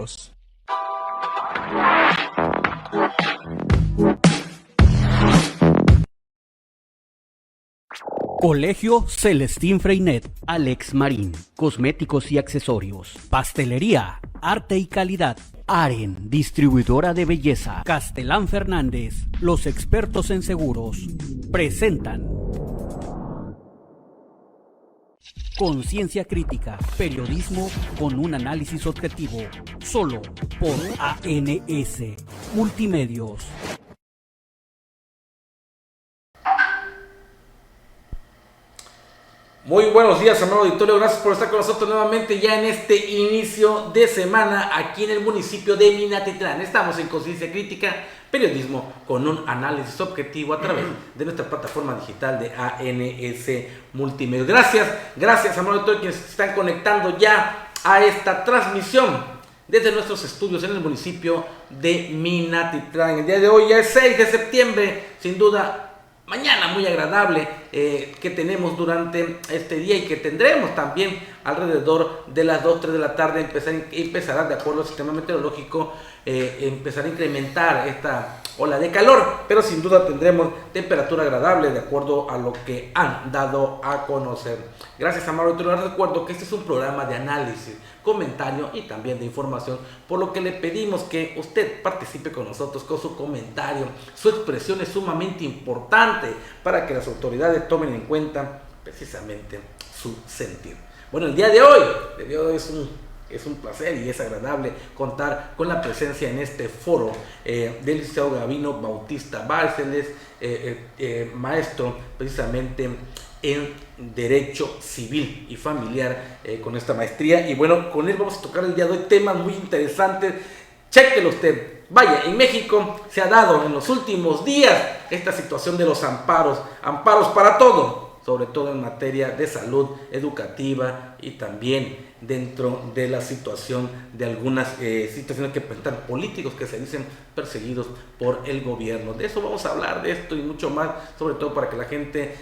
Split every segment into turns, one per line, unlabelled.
accesorios.
Colegio Celestín Freinet, Alex Marín, cosméticos y accesorios, pastelería, arte y calidad, Aren, distribuidora de belleza, Castellán Fernández, los expertos en seguros, presentan Conciencia Crítica, periodismo con un análisis objetivo, solo por ANS Multimedios.
Muy buenos días, amado auditorio, gracias por estar con nosotros nuevamente ya en este inicio de semana aquí en el municipio de Minatitlán. Estamos en Conciencia Crítica, periodismo con un análisis objetivo a través de nuestra plataforma digital de ANS Multimedios. Gracias, amado auditorio, quienes se están conectando ya a esta transmisión desde nuestros estudios en el municipio de Minatitlán. El día de hoy ya es 6 de septiembre, sin duda mañana muy agradable que tenemos durante este día y que tendremos también alrededor de las 2-3 de la tarde. Empezará, de acuerdo al sistema meteorológico, empezará a incrementar esta ola de calor, pero sin duda tendremos temperatura agradable de acuerdo a lo que han dado a conocer. Gracias, amado auditorio. Les recuerdo que este es un programa de análisis, comentario y también de información, por lo que le pedimos que usted participe con nosotros con su comentario. Su expresión es sumamente importante para que las autoridades tomen en cuenta precisamente su sentir. Bueno, el día de hoy es un placer y es agradable contar con la presencia en este foro del licenciado Gavino Bautista Bárceles, maestro precisamente en Derecho Civil y Familiar, con esta maestría. Y bueno, con él vamos a tocar el día de hoy temas muy interesantes. Chéquelo usted. Vaya, en México se ha dado en los últimos días esta situación de los amparos para todo, sobre todo en materia de salud educativa y también dentro de la situación de algunas situaciones que presentan políticos que se dicen perseguidos por el gobierno. De eso vamos a hablar, de esto y mucho más, sobre todo para que la gente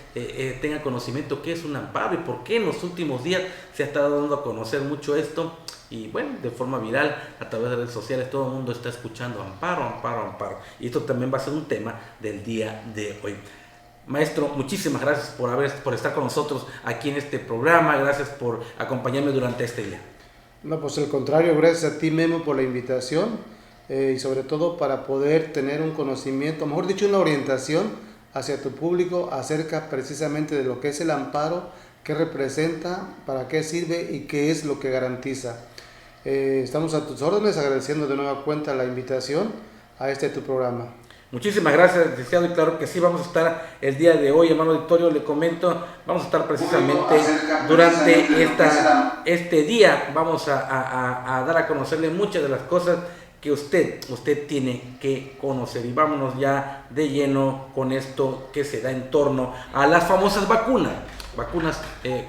tenga conocimiento qué es un amparo y por qué en los últimos días se ha estado dando a conocer mucho esto. Y bueno, de forma viral, a través de redes sociales, todo el mundo está escuchando amparo. Y esto también va a ser un tema del día de hoy. Maestro, muchísimas gracias por estar con nosotros aquí en este programa. Gracias por acompañarme durante este día.
No, pues al contrario, gracias a ti, Memo, por la invitación y sobre todo para poder tener un conocimiento, mejor dicho, una orientación hacia tu público acerca precisamente de lo que es el amparo, qué representa, para qué sirve y qué es lo que garantiza. Estamos a tus órdenes, agradeciendo de nueva cuenta la invitación a tu programa.
Muchísimas gracias, licenciado, y claro que sí, vamos a estar el día de hoy, hermano auditorio, le comento, vamos a estar precisamente durante este día, vamos a dar a conocerle muchas de las cosas que usted tiene que conocer. Y vámonos ya de lleno con esto que se da en torno a las famosas vacunas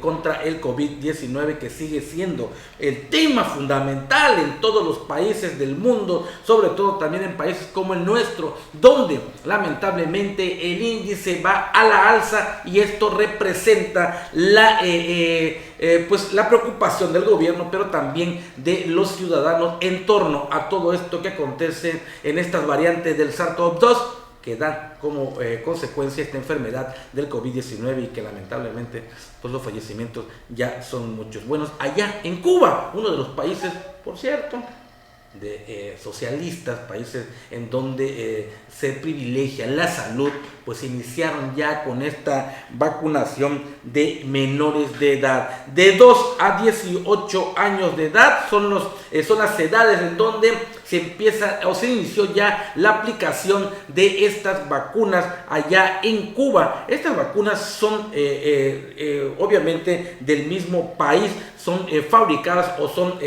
contra el COVID-19, que sigue siendo el tema fundamental en todos los países del mundo, sobre todo también en países como el nuestro, donde lamentablemente el índice va a la alza, y esto representa la preocupación del gobierno, pero también de los ciudadanos en torno a todo esto que acontece en estas variantes del SARS-CoV-2, que dan como consecuencia esta enfermedad del COVID-19 y que lamentablemente pues los fallecimientos ya son muchos. Bueno, allá en Cuba, uno de los países, por cierto, socialistas, países en donde se privilegia la salud, pues iniciaron ya con esta vacunación de menores de edad. De 2 a 18 años de edad son las edades en donde se empieza o se inició ya la aplicación de estas vacunas allá en Cuba. Estas vacunas son obviamente del mismo país, son fabricadas o son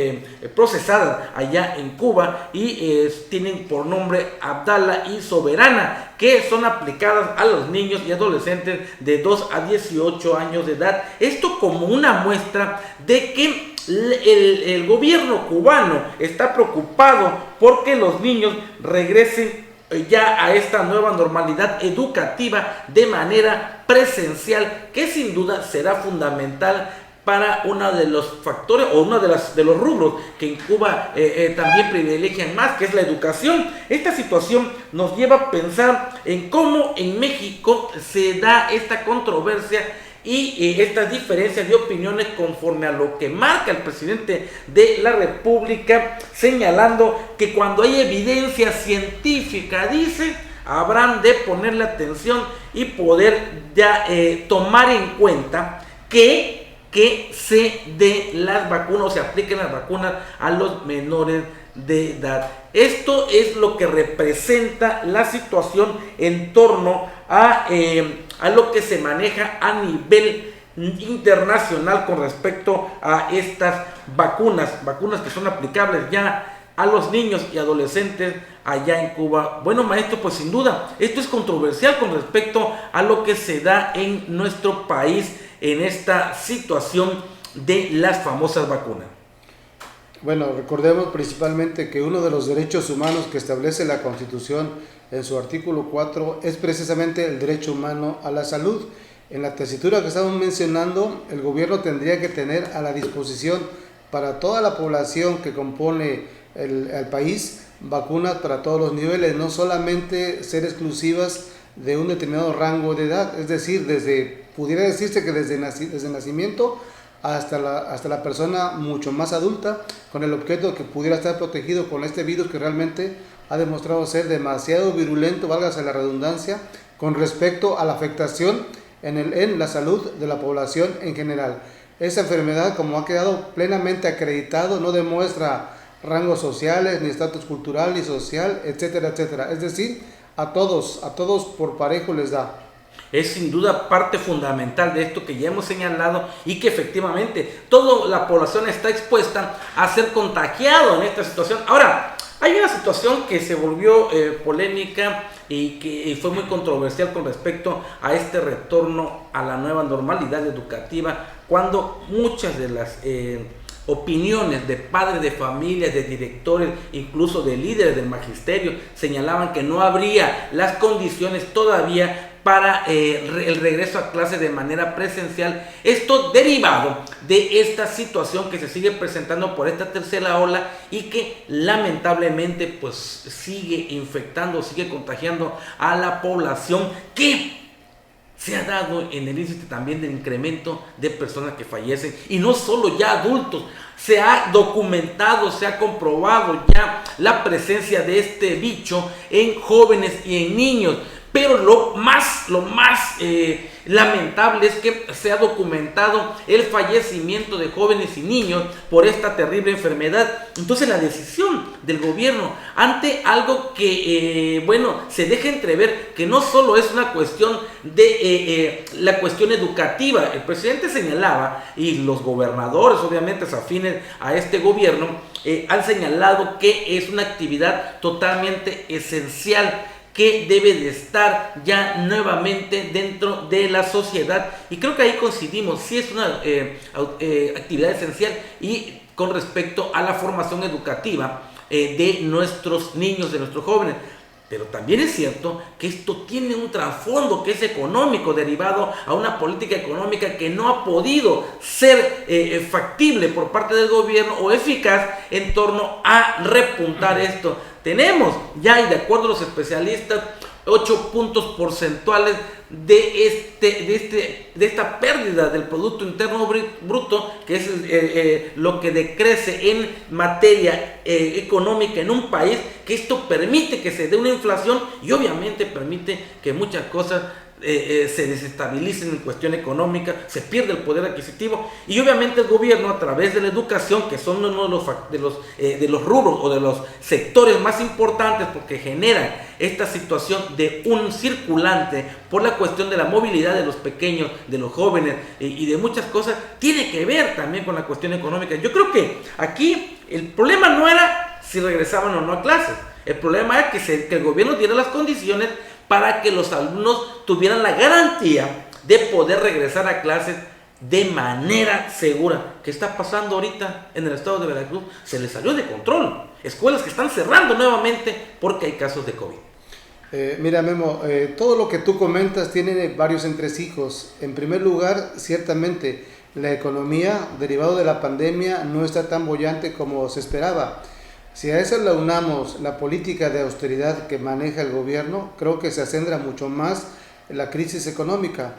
procesadas allá en Cuba y tienen por nombre Abdala y Soberana, que son aplicadas a los niños y adolescentes de 2 a 18 años de edad. Esto como una muestra de que el gobierno cubano está preocupado porque los niños regresen ya a esta nueva normalidad educativa de manera presencial, que sin duda será fundamental para uno de los factores o uno de los rubros que en Cuba también privilegian más, que es la educación. Esta situación nos lleva a pensar en cómo en México se da esta controversia y estas diferencias de opiniones conforme a lo que marca el presidente de la República, señalando que cuando hay evidencia científica, dice, habrán de ponerle atención y poder ya tomar en cuenta que se dé las vacunas o se apliquen las vacunas a los menores de edad. Esto es lo que representa la situación en torno a lo que se maneja a nivel internacional con respecto a estas vacunas que son aplicables ya a los niños y adolescentes allá en Cuba. Bueno, maestro, pues sin duda, esto es controversial con respecto a lo que se da en nuestro país en esta situación de las famosas vacunas.
Bueno, recordemos principalmente que uno de los derechos humanos que establece la Constitución en su artículo 4 es precisamente el derecho humano a la salud. En la tesitura que estamos mencionando, el gobierno tendría que tener a la disposición para toda la población que compone el país vacunas para todos los niveles, no solamente ser exclusivas de un determinado rango de edad, es decir, pudiera decirse que desde nacimiento hasta la persona mucho más adulta, con el objeto que pudiera estar protegido con este virus que realmente ha demostrado ser demasiado virulento, válgase la redundancia, con respecto a la afectación en la salud de la población en general. Esa enfermedad, como ha quedado plenamente acreditado, no demuestra rangos sociales, ni estatus cultural, ni social, etcétera, etcétera. Es decir, a todos por parejo les da.
Es sin duda parte fundamental de esto que ya hemos señalado y que efectivamente toda la población está expuesta a ser contagiado en esta situación. Ahora, hay una situación que se volvió polémica y que fue muy controversial con respecto a este retorno a la nueva normalidad educativa, cuando muchas de las opiniones de padres de familias, de directores, incluso de líderes del magisterio, señalaban que no habría las condiciones todavía para el regreso a clases de manera presencial. Esto derivado de esta situación que se sigue presentando por esta tercera ola y que lamentablemente pues sigue infectando, sigue contagiando a la población, que se ha dado en el índice también del incremento de personas que fallecen, y no solo ya adultos. Se ha documentado, se ha comprobado ya la presencia de este bicho en jóvenes y en niños. Pero lo más lamentable es que se ha documentado el fallecimiento de jóvenes y niños por esta terrible enfermedad. Entonces la decisión del gobierno ante algo que, se deja entrever que no solo es una cuestión de la cuestión educativa. El presidente señalaba, y los gobernadores obviamente afines a este gobierno, han señalado que es una actividad totalmente esencial, que debe de estar ya nuevamente dentro de la sociedad, y creo que ahí coincidimos, sí es una actividad esencial, y con respecto a la formación educativa de nuestros niños, de nuestros jóvenes. Pero también es cierto que esto tiene un trasfondo que es económico, derivado a una política económica que no ha podido ser factible por parte del gobierno o eficaz en torno a repuntar esto. Tenemos ya, y de acuerdo a los especialistas, 8 puntos porcentuales de esta pérdida del Producto Interno Bruto, que es lo que decrece en materia económica en un país, que esto permite que se dé una inflación y obviamente permite que muchas cosas se desestabilicen en cuestión económica, se pierde el poder adquisitivo, y obviamente el gobierno, a través de la educación, que son uno de los rubros o de los sectores más importantes, porque generan esta situación de un circulante por la cuestión de la movilidad de los pequeños, de los jóvenes y de muchas cosas, tiene que ver también con la cuestión económica. Yo creo que aquí el problema no era si regresaban o no a clases, el problema era que el gobierno diera las condiciones para que los alumnos tuvieran la garantía de poder regresar a clases de manera segura. ¿Qué está pasando ahorita en el estado de Veracruz? Se les salió de control. Escuelas que están cerrando nuevamente porque hay casos de COVID.
Mira, Memo, todo lo que tú comentas tiene varios entresijos. En primer lugar, ciertamente, la economía derivado de la pandemia no está tan bollante como se esperaba. Si a eso le unamos la política de austeridad que maneja el gobierno, creo que se acendra mucho más la crisis económica.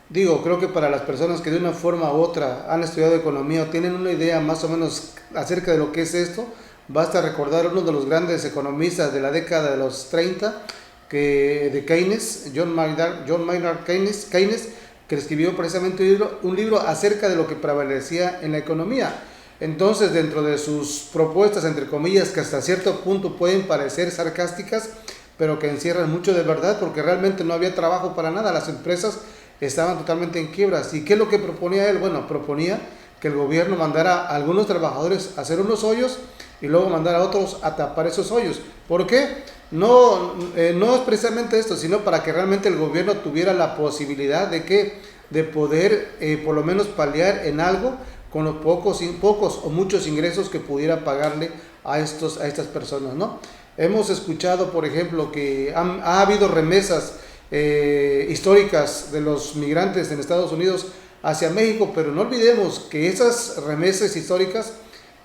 Digo, creo que para las personas que de una forma u otra han estudiado economía o tienen una idea más o menos acerca de lo que es esto, basta recordar uno de los grandes economistas de la década de los 30, de Keynes, John Maynard Keynes, que escribió precisamente un libro acerca de lo que prevalecía en la economía. Entonces, dentro de sus propuestas, entre comillas, que hasta cierto punto pueden parecer sarcásticas, pero que encierran mucho de verdad, porque realmente no había trabajo para nada, las empresas estaban totalmente en quiebras. ¿Y qué es lo que proponía él? Bueno, proponía que el gobierno mandara a algunos trabajadores a hacer unos hoyos y luego mandara a otros a tapar esos hoyos. ¿Por qué? No es precisamente esto, sino para que realmente el gobierno tuviera la posibilidad de poder por lo menos paliar en algo con los pocos o muchos ingresos que pudiera pagarle a estas personas, ¿no? Hemos escuchado, por ejemplo, que ha habido remesas históricas de los migrantes en Estados Unidos hacia México, pero no olvidemos que esas remesas históricas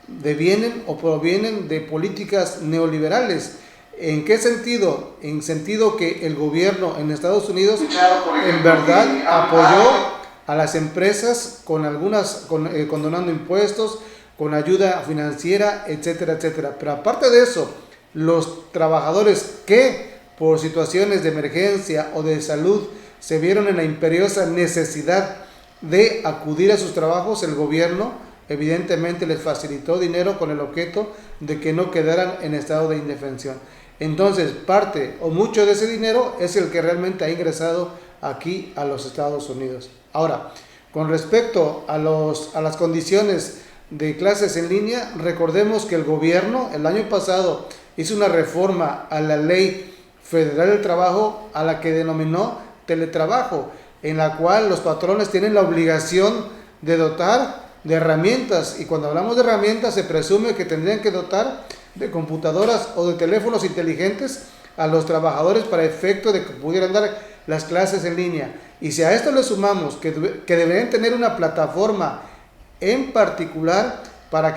devienen o provienen de políticas neoliberales. ¿En qué sentido? En sentido que el gobierno en Estados Unidos en verdad apoyó a las empresas condonando impuestos, con ayuda financiera, etcétera, etcétera. Pero aparte de eso, los trabajadores que por situaciones de emergencia o de salud se vieron en la imperiosa necesidad de acudir a sus trabajos, el gobierno evidentemente les facilitó dinero con el objeto de que no quedaran en estado de indefensión. Entonces, parte o mucho de ese dinero es el que realmente ha ingresado aquí a los Estados Unidos. Ahora, con respecto a las condiciones de clases en línea, recordemos que el gobierno el año pasado hizo una reforma a la Ley Federal del Trabajo, a la que denominó teletrabajo, en la cual los patrones tienen la obligación de dotar de herramientas, y cuando hablamos de herramientas se presume que tendrían que dotar de computadoras o de teléfonos inteligentes a los trabajadores para efecto de que pudieran dar las clases en línea. Y si a esto le sumamos que deberían tener una plataforma en particular para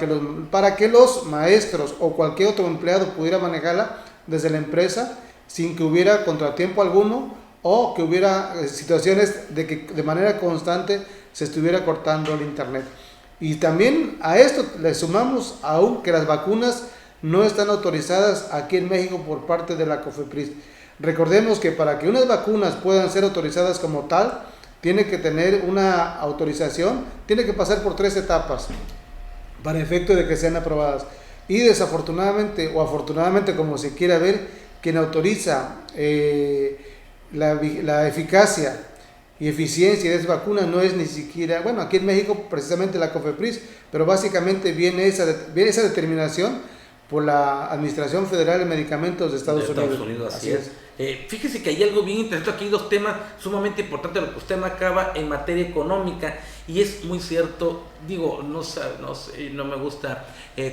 que los maestros o cualquier otro empleado pudiera manejarla desde la empresa sin que hubiera contratiempo alguno o que hubiera situaciones de que de manera constante se estuviera cortando el internet. Y también a esto le sumamos aún que las vacunas no están autorizadas aquí en México por parte de la COFEPRIS. Recordemos que para que unas vacunas puedan ser autorizadas como tal, tiene que tener una autorización, tiene que pasar por 3 etapas para efecto de que sean aprobadas. Y desafortunadamente o afortunadamente, como se quiera ver, quien autoriza la eficacia y eficiencia de esa vacuna no es ni siquiera, bueno, aquí en México precisamente la COFEPRIS, pero básicamente viene esa determinación por la Administración Federal de Medicamentos de Estados Unidos.
Así es. Fíjese que hay algo bien interesante aquí, 2 temas sumamente importantes, lo que usted me acaba en materia económica, y es muy cierto, digo, no me gusta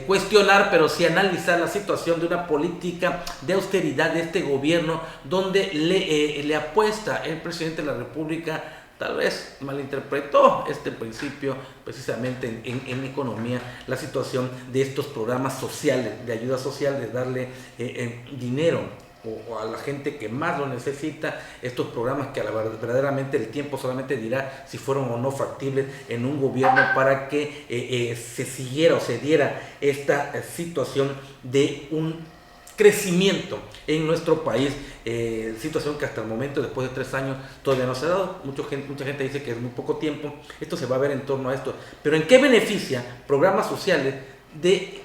cuestionar, pero sí analizar la situación de una política de austeridad de este gobierno, donde le apuesta el presidente de la República. Tal vez malinterpretó este principio precisamente en economía, la situación de estos programas sociales, de ayuda social, de darle dinero o a la gente que más lo necesita, estos programas que verdaderamente el tiempo solamente dirá si fueron o no factibles en un gobierno para que se siguiera o se diera esta situación de un crecimiento en nuestro país, situación que hasta el momento, después de 3 años, todavía no se ha dado. Mucha gente dice que es muy poco tiempo. Esto se va a ver en torno a esto. Pero ¿en qué beneficia programas sociales de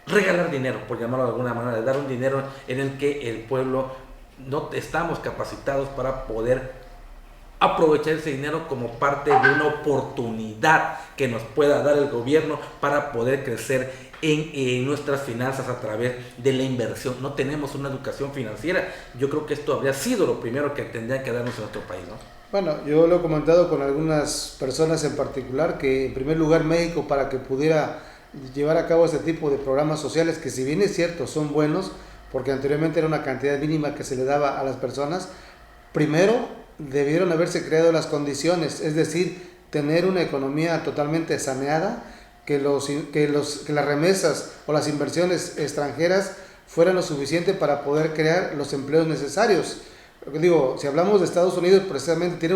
regalar dinero, por llamarlo de alguna manera, de dar un dinero en el que el pueblo no estamos capacitados para poder aprovechar ese dinero como parte de una oportunidad que nos pueda dar el gobierno para poder crecer en nuestras finanzas a través de la inversión? No tenemos una educación financiera. Yo creo que esto habría sido lo primero que tendría que darnos en nuestro país, ¿no?
Bueno, yo lo he comentado con algunas personas en particular, que en primer lugar México, para que pudiera llevar a cabo este tipo de programas sociales, que si bien es cierto son buenos, porque anteriormente era una cantidad mínima que se le daba a las personas, primero debieron haberse creado las condiciones, es decir, tener una economía totalmente saneada, que las remesas o las inversiones extranjeras fueran lo suficiente para poder crear los empleos necesarios. Digo, si hablamos de Estados Unidos, precisamente tiene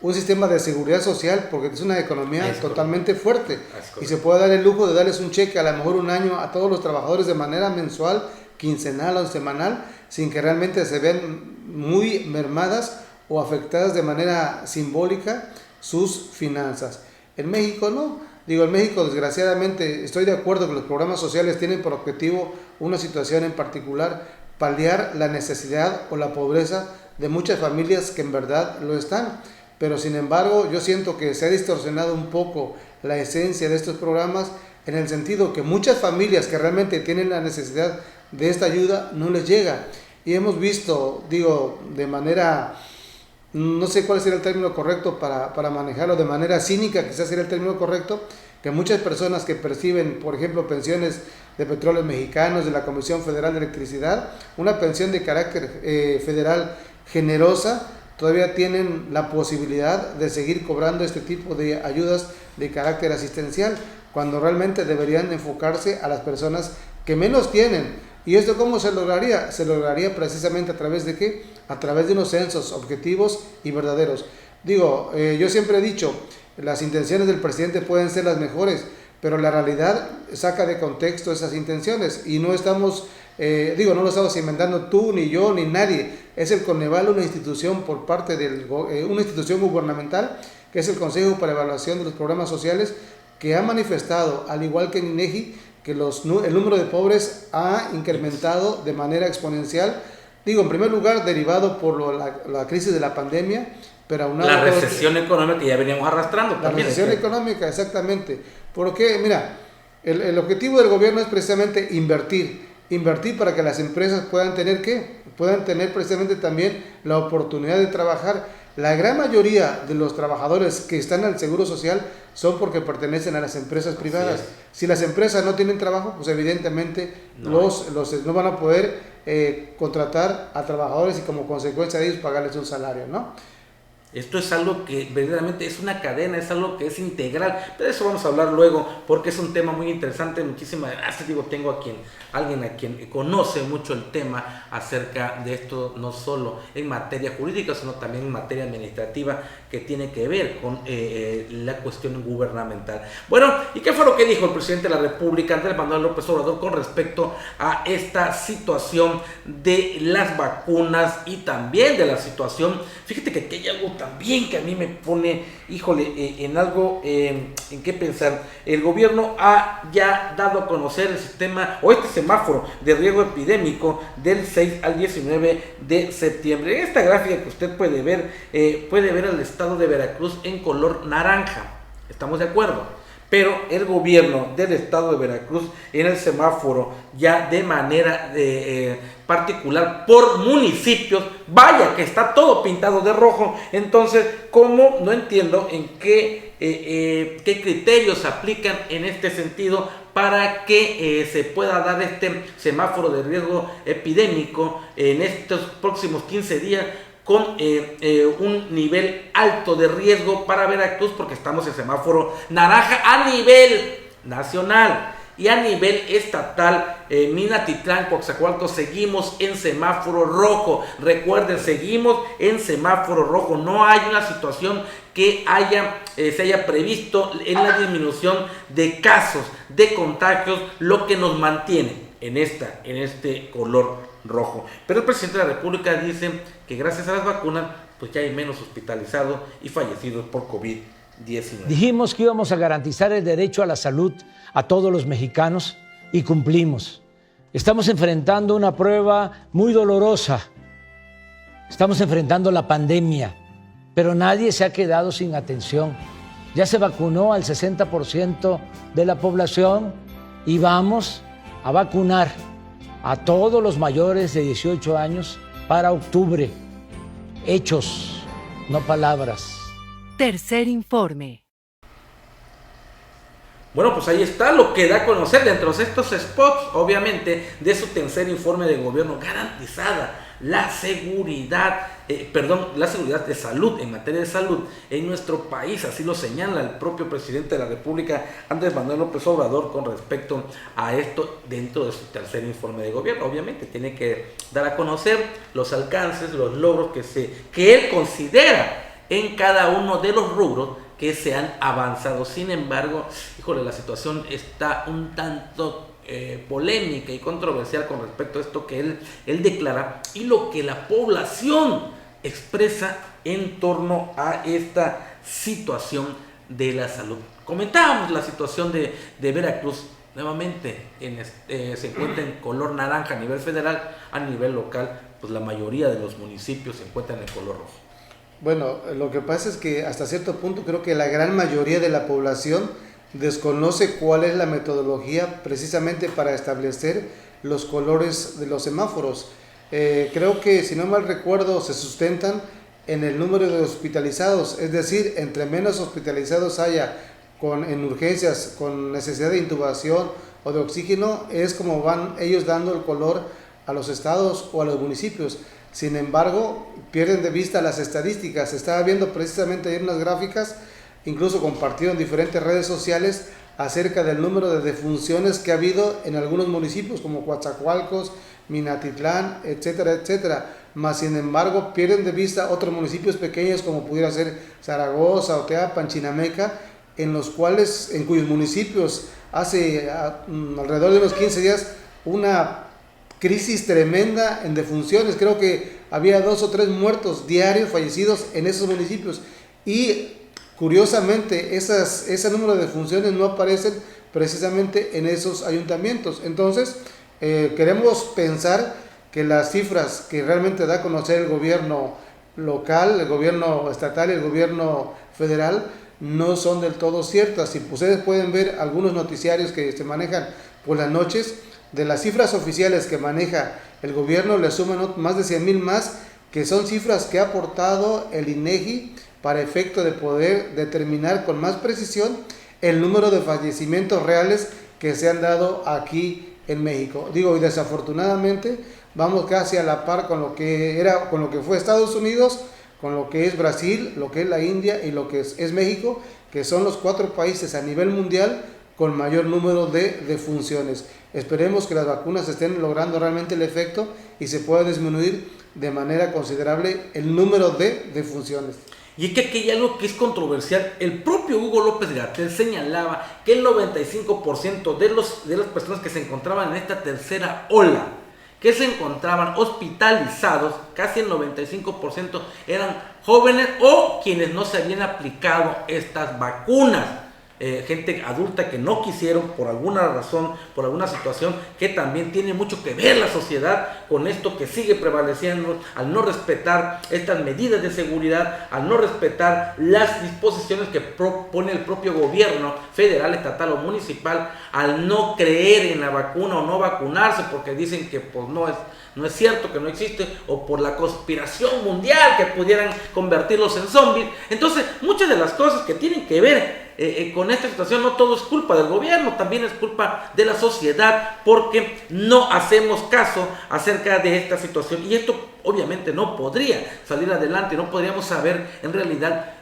un sistema de seguridad social porque es una economía totalmente fuerte y se puede dar el lujo de darles un cheque a lo mejor un año a todos los trabajadores de manera mensual, quincenal o semanal, sin que realmente se vean muy mermadas o afectadas de manera simbólica sus finanzas. En México no. Digo, en México desgraciadamente estoy de acuerdo que los programas sociales tienen por objetivo una situación en particular, paliar la necesidad o la pobreza de muchas familias que en verdad lo están. Pero sin embargo yo siento que se ha distorsionado un poco la esencia de estos programas en el sentido que muchas familias que realmente tienen la necesidad de esta ayuda no les llega. Y hemos visto, digo, de manera, no sé cuál sería el término correcto para manejarlo, de manera cínica quizás sería el término correcto, que muchas personas que perciben, por ejemplo, pensiones de Petróleos Mexicanos, de la Comisión Federal de Electricidad, una pensión de carácter federal generosa, todavía tienen la posibilidad de seguir cobrando este tipo de ayudas de carácter asistencial, cuando realmente deberían enfocarse a las personas que menos tienen. ¿Y esto cómo se lograría? Se lograría precisamente a través de ¿qué? A través de unos censos objetivos y verdaderos. Digo, yo siempre he dicho, las intenciones del presidente pueden ser las mejores, pero la realidad saca de contexto esas intenciones y no estamos, no lo estamos inventando tú, ni yo, ni nadie. Es el Coneval, una institución por parte una institución gubernamental, que es el Consejo para Evaluación de los Programas Sociales, que ha manifestado, al igual que el INEGI, que el número de pobres ha incrementado de manera exponencial. Digo, en primer lugar, derivado por la crisis de la pandemia, pero aunado
la recesión económica que ya veníamos arrastrando.
La recesión económica, exactamente. Porque, mira, el objetivo del gobierno es precisamente invertir para que las empresas puedan tener ¿qué? Puedan tener precisamente también la oportunidad de trabajar. La gran mayoría de los trabajadores que están al Seguro Social son porque pertenecen a las empresas privadas. Si las empresas no tienen trabajo, pues evidentemente no van a poder contratar a trabajadores y como consecuencia de ellos pagarles un salario, ¿no?
Esto es algo que verdaderamente es una cadena, es algo que es integral, pero de eso vamos a hablar luego porque es un tema muy interesante. Muchísimas gracias. Digo, tengo alguien a quien conoce mucho el tema acerca de esto, no solo en materia jurídica, sino también en materia administrativa, que tiene que ver con la cuestión gubernamental. Bueno, ¿y qué fue lo que dijo el presidente de la República, Andrés Manuel López Obrador, con respecto a esta situación de las vacunas y también de la situación? Fíjate que aquí hay algo también que a mí me pone, en algo en qué pensar. El gobierno ha ya dado a conocer el sistema o este semáforo de riesgo epidémico del 6 al 19 de septiembre. En esta gráfica que usted puede ver el estado de Veracruz en color naranja. ¿Estamos de acuerdo? Pero el gobierno del estado de Veracruz en el semáforo ya de manera particular por municipios, vaya que está todo pintado de rojo. Entonces, ¿cómo? No entiendo en qué criterios se aplican en este sentido para que se pueda dar este semáforo de riesgo epidémico en estos próximos 15 días con un nivel alto de riesgo para Veracruz, porque estamos en semáforo naranja a nivel nacional y a nivel estatal. Minatitlán, Coatzacoalcos, seguimos en semáforo rojo. Recuerden, seguimos en semáforo rojo. No hay una situación que se haya previsto en la disminución de casos de contagios, lo que nos mantiene en este color rojo. Pero el presidente de la República dice que gracias a las vacunas pues ya hay menos hospitalizados y fallecidos por COVID-19.
Dijimos que íbamos a garantizar el derecho a la salud a todos los mexicanos y cumplimos. Estamos enfrentando una prueba muy dolorosa. Estamos enfrentando la pandemia, pero nadie se ha quedado sin atención. Ya se vacunó al 60% de la población y vamos a vacunar a todos los mayores de 18 años para octubre. Hechos, no palabras.
Tercer informe.
Bueno, pues ahí está lo que da a conocer dentro de estos spots, obviamente, de su tercer informe de gobierno. Garantizada la seguridad de salud, en materia de salud en nuestro país. Así lo señala el propio presidente de la República, Andrés Manuel López Obrador, con respecto a esto dentro de su tercer informe de gobierno. Obviamente tiene que dar a conocer los alcances, los logros que él considera en cada uno de los rubros que se han avanzado. Sin embargo, híjole, la situación está un tanto polémica y controversial con respecto a esto que él declara y lo que la población expresa en torno a esta situación de la salud. Comentábamos la situación de Veracruz. Nuevamente se encuentra en color naranja a nivel federal. A nivel local, pues la mayoría de los municipios se encuentran en color rojo.
Bueno, lo que pasa es que hasta cierto punto creo que la gran mayoría de la población desconoce cuál es la metodología precisamente para establecer los colores de los semáforos. Creo que, si no mal recuerdo, se sustentan en el número de hospitalizados, es decir, entre menos hospitalizados haya en urgencias con necesidad de intubación o de oxígeno, es como van ellos dando el color a los estados o a los municipios. Sin embargo, pierden de vista las estadísticas. Estaba viendo precisamente ayer unas gráficas, incluso compartido en diferentes redes sociales, acerca del número de defunciones que ha habido en algunos municipios como Coatzacoalcos, Minatitlán, etcétera, etcétera. Mas, sin embargo, pierden de vista otros municipios pequeños como pudiera ser Zaragoza, Oteapan, Chinameca, en cuyos municipios hace alrededor de unos 15 días una crisis tremenda en defunciones. Creo que había 2 o 3 muertos diarios fallecidos en esos municipios, y curiosamente ese número de defunciones no aparecen precisamente en esos ayuntamientos. Entonces queremos pensar que las cifras que realmente da a conocer el gobierno local, el gobierno estatal y el gobierno federal no son del todo ciertas. Si ustedes pueden ver algunos noticiarios que se manejan por las noches, de las cifras oficiales que maneja el gobierno le suman más de 100,000 más, que son cifras que ha aportado el INEGI para efecto de poder determinar con más precisión el número de fallecimientos reales que se han dado aquí en México. Y desafortunadamente vamos casi a la par con lo que fue Estados Unidos, con lo que es Brasil, lo que es la India y lo que es México, que son los 4 países a nivel mundial con mayor número de defunciones. Esperemos que las vacunas estén logrando realmente el efecto y se pueda disminuir de manera considerable el número de defunciones.
Y es que aquí hay algo que es controversial. El propio Hugo López-Gatell señalaba que el 95% de las personas que se encontraban en esta tercera ola, que se encontraban hospitalizados, casi el 95% eran jóvenes o quienes no se habían aplicado estas vacunas. Gente adulta que no quisieron por alguna razón, por alguna situación, que también tiene mucho que ver la sociedad con esto que sigue prevaleciendo, al no respetar estas medidas de seguridad, al no respetar las disposiciones que propone el propio gobierno federal, estatal o municipal, al no creer en la vacuna o no vacunarse porque dicen que pues no es cierto, que no existe, o por la conspiración mundial que pudieran convertirlos en zombies. Entonces, muchas de las cosas que tienen que ver con esta situación, no todo es culpa del gobierno, también es culpa de la sociedad, porque no hacemos caso acerca de esta situación, y esto obviamente no podría salir adelante, no podríamos saber en realidad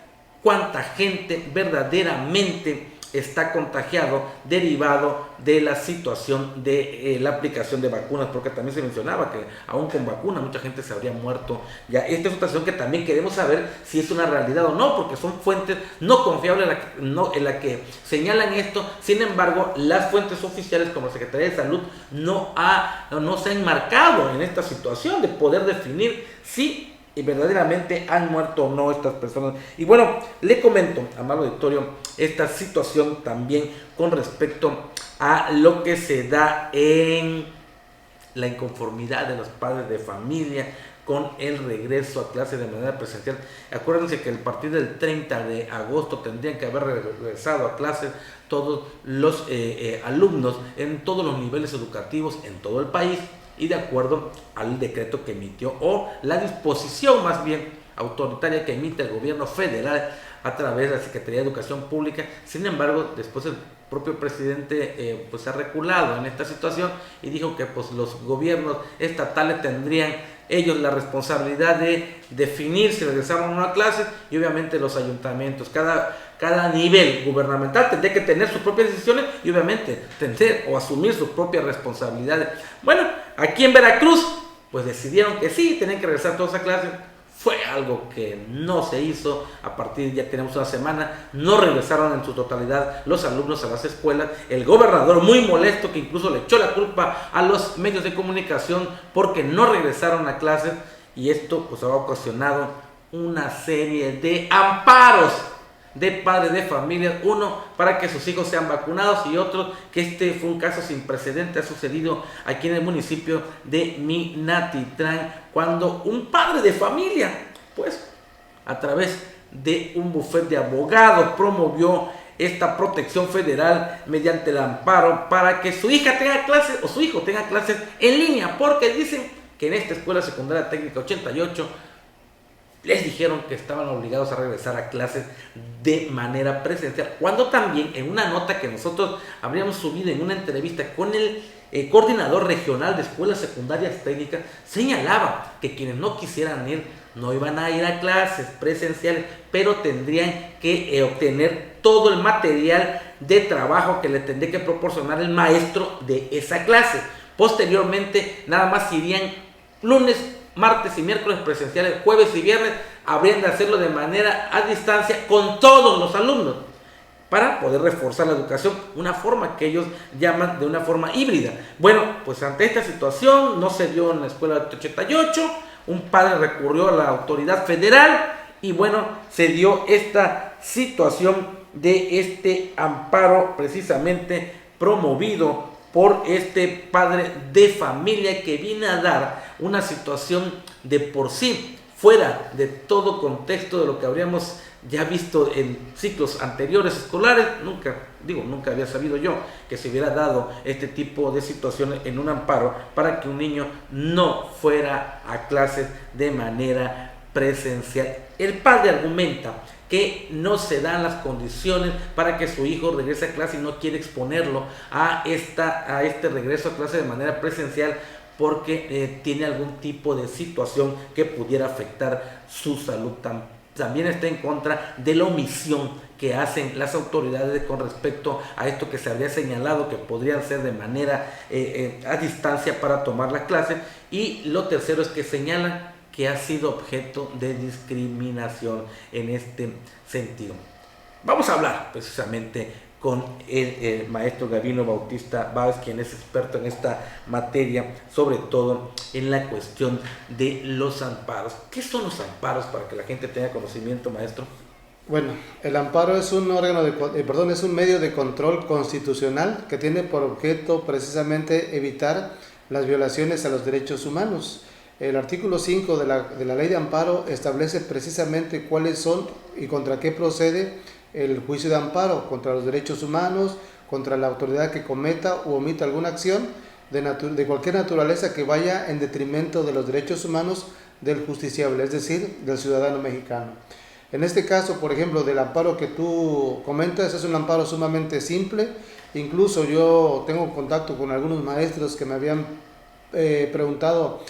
cuánta gente verdaderamente está contagiado derivado de la situación de la aplicación de vacunas, porque también se mencionaba que aún con vacuna mucha gente se habría muerto. Ya esta es una situación que también queremos saber si es una realidad o no, porque son fuentes no confiables en la que señalan esto. Sin embargo, las fuentes oficiales como la Secretaría de Salud no se han enmarcado en esta situación de poder definir si y verdaderamente han muerto o no estas personas. Y bueno, le comento, amado auditorio, esta situación también con respecto a lo que se da en la inconformidad de los padres de familia con el regreso a clases de manera presencial. Acuérdense que a partir del 30 de agosto tendrían que haber regresado a clases todos los alumnos en todos los niveles educativos en todo el país, y de acuerdo al decreto que emitió, o la disposición más bien autoritaria que emite el gobierno federal a través de la Secretaría de Educación Pública. Sin embargo, después el propio presidente pues ha reculado en esta situación y dijo que pues los gobiernos estatales tendrían ellos la responsabilidad de definir si regresaban a una clase, y obviamente los ayuntamientos, cada nivel gubernamental tendría que tener sus propias decisiones y obviamente tener o asumir sus propias responsabilidades. Bueno, aquí en Veracruz pues decidieron que sí, tenían que regresar todos a clase. Fue algo que no se hizo. A partir, ya tenemos una semana, no regresaron en su totalidad los alumnos a las escuelas. El gobernador muy molesto, que incluso le echó la culpa a los medios de comunicación porque no regresaron a clases, y esto pues ha ocasionado una serie de amparos de padres de familias, uno para que sus hijos sean vacunados y otro que este fue un caso sin precedentes, ha sucedido aquí en el municipio de Minatitlán, cuando un padre de familia, pues a través de un bufete de abogados promovió esta protección federal mediante el amparo para que su hija tenga clases o su hijo tenga clases en línea, porque dicen que en esta escuela secundaria técnica 88 les dijeron que estaban obligados a regresar a clases de manera presencial, cuando también en una nota que nosotros habríamos subido en una entrevista con el coordinador regional de escuelas secundarias técnicas, señalaba que quienes no quisieran ir no iban a ir a clases presenciales, pero tendrían que obtener todo el material de trabajo que le tendría que proporcionar el maestro de esa clase. Posteriormente nada más irían lunes, martes y miércoles presenciales, jueves y viernes habrían de hacerlo de manera a distancia con todos los alumnos para poder reforzar la educación, una forma que ellos llaman de una forma híbrida. Bueno, pues ante esta situación no se dio en la escuela 88, un padre recurrió a la autoridad federal y bueno, se dio esta situación de este amparo precisamente promovido por este padre de familia, que viene a dar una situación de por sí fuera de todo contexto de lo que habríamos ya visto en ciclos anteriores escolares. Nunca había sabido yo que se hubiera dado este tipo de situaciones en un amparo para que un niño no fuera a clases de manera presencial. El padre argumenta que no se dan las condiciones para que su hijo regrese a clase y no quiere exponerlo a este regreso a clase de manera presencial porque tiene algún tipo de situación que pudiera afectar su salud. También está en contra de la omisión que hacen las autoridades con respecto a esto que se había señalado que podrían ser de manera a distancia para tomar las clases. Y lo tercero es que señalan que ha sido objeto de discriminación en este sentido. Vamos a hablar precisamente con el maestro Gavino Bautista Báez, quien es experto en esta materia, sobre todo en la cuestión de los amparos. ¿Qué son los amparos para que la gente tenga conocimiento, maestro?
Bueno, el amparo es un es un medio de control constitucional que tiene por objeto precisamente evitar las violaciones a los derechos humanos. El artículo 5 de la ley de amparo establece precisamente cuáles son y contra qué procede el juicio de amparo: contra los derechos humanos, contra la autoridad que cometa u omita alguna acción de cualquier naturaleza que vaya en detrimento de los derechos humanos del justiciable, es decir, del ciudadano mexicano. En este caso, por ejemplo, del amparo que tú comentas, es un amparo sumamente simple. Incluso yo tengo contacto con algunos maestros que me habían preguntado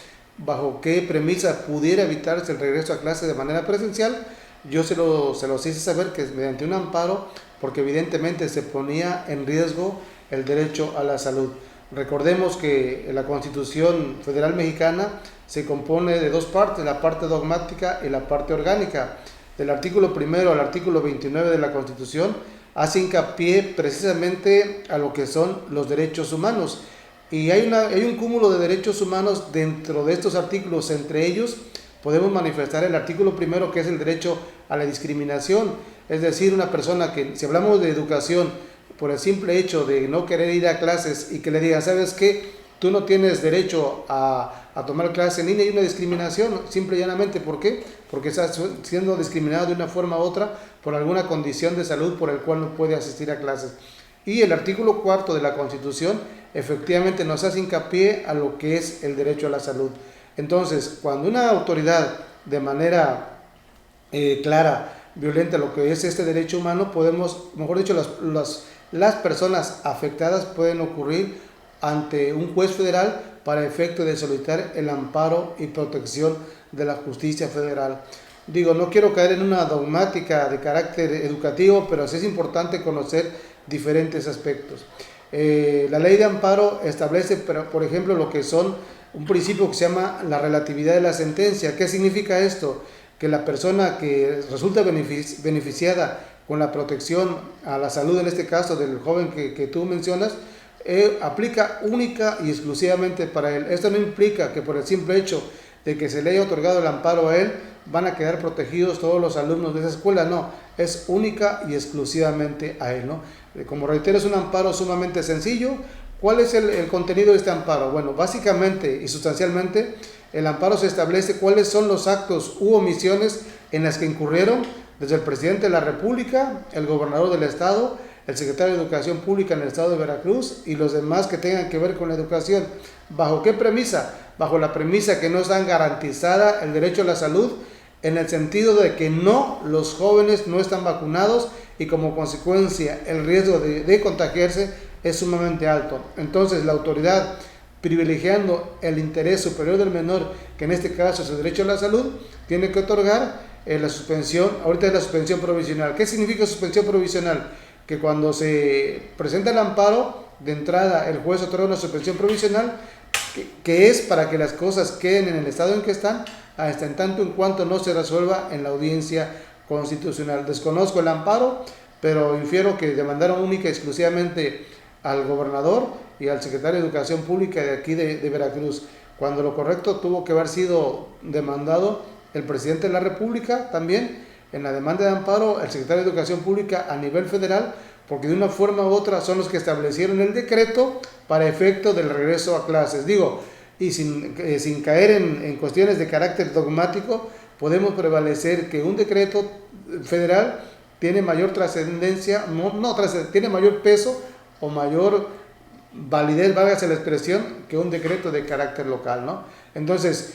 bajo qué premisa pudiera evitarse el regreso a clase de manera presencial. Yo se los hice saber que es mediante un amparo, porque evidentemente se ponía en riesgo el derecho a la salud. Recordemos que la Constitución Federal Mexicana se compone de dos partes, la parte dogmática y la parte orgánica. Del artículo 1 al artículo 29 de la Constitución hace hincapié precisamente a lo que son los derechos humanos. Y hay un cúmulo de derechos humanos dentro de estos artículos. Entre ellos podemos manifestar el artículo 1, que es el derecho a la discriminación. Es decir, una persona que, si hablamos de educación, por el simple hecho de no querer ir a clases y que le digan, ¿sabes qué? Tú no tienes derecho a tomar clases en línea, hay una discriminación, simple y llanamente. ¿Por qué? Porque estás siendo discriminado de una forma u otra por alguna condición de salud por el cual no puede asistir a clases. Y el artículo 4 de la Constitución efectivamente nos hace hincapié a lo que es el derecho a la salud. Entonces, cuando una autoridad de manera clara violenta lo que es este derecho humano, las personas afectadas pueden ocurrir ante un juez federal para efecto de solicitar el amparo y protección de la justicia federal. Digo, no quiero caer en una dogmática de carácter educativo, pero sí es importante conocer diferentes aspectos. La ley de amparo establece, por ejemplo, lo que son un principio que se llama la relatividad de la sentencia. ¿Qué significa esto? Que la persona que resulta beneficiada con la protección a la salud, en este caso del joven que tú mencionas, aplica única y exclusivamente para él. Esto no implica que por el simple hecho de que se le haya otorgado el amparo a él, van a quedar protegidos todos los alumnos de esa escuela. No, es única y exclusivamente a él, ¿no? Como reitero, es un amparo sumamente sencillo. ¿Cuál es el contenido de este amparo? Bueno, básicamente y sustancialmente, el amparo se establece cuáles son los actos u omisiones en las que incurrieron desde el presidente de la República, el gobernador del estado, el secretario de Educación Pública en el estado de Veracruz y los demás que tengan que ver con la educación. ¿Bajo qué premisa? Bajo la premisa que no están garantizada el derecho a la salud, en el sentido de que los jóvenes no están vacunados y como consecuencia el riesgo de contagiarse es sumamente alto. Entonces la autoridad, privilegiando el interés superior del menor, que en este caso es el derecho a la salud, tiene que otorgar la suspensión. Ahorita es la suspensión provisional. ¿Qué significa suspensión provisional? Que cuando se presenta el amparo, de entrada el juez otorga una suspensión provisional que es para que las cosas queden en el estado en que están, hasta en tanto en cuanto no se resuelva en la audiencia constitucional. Desconozco el amparo, pero infiero que demandaron única y exclusivamente al gobernador y al secretario de Educación Pública de aquí de Veracruz, cuando lo correcto tuvo que haber sido demandado el presidente de la República también en la demanda de amparo, el secretario de Educación Pública a nivel federal, porque de una forma u otra son los que establecieron el decreto para efecto del regreso a clases. Digo, y sin caer en cuestiones de carácter dogmático, podemos prevalecer que un decreto federal tiene mayor trascendencia, tiene mayor peso o mayor validez, válgase la expresión, que un decreto de carácter local, ¿no? Entonces,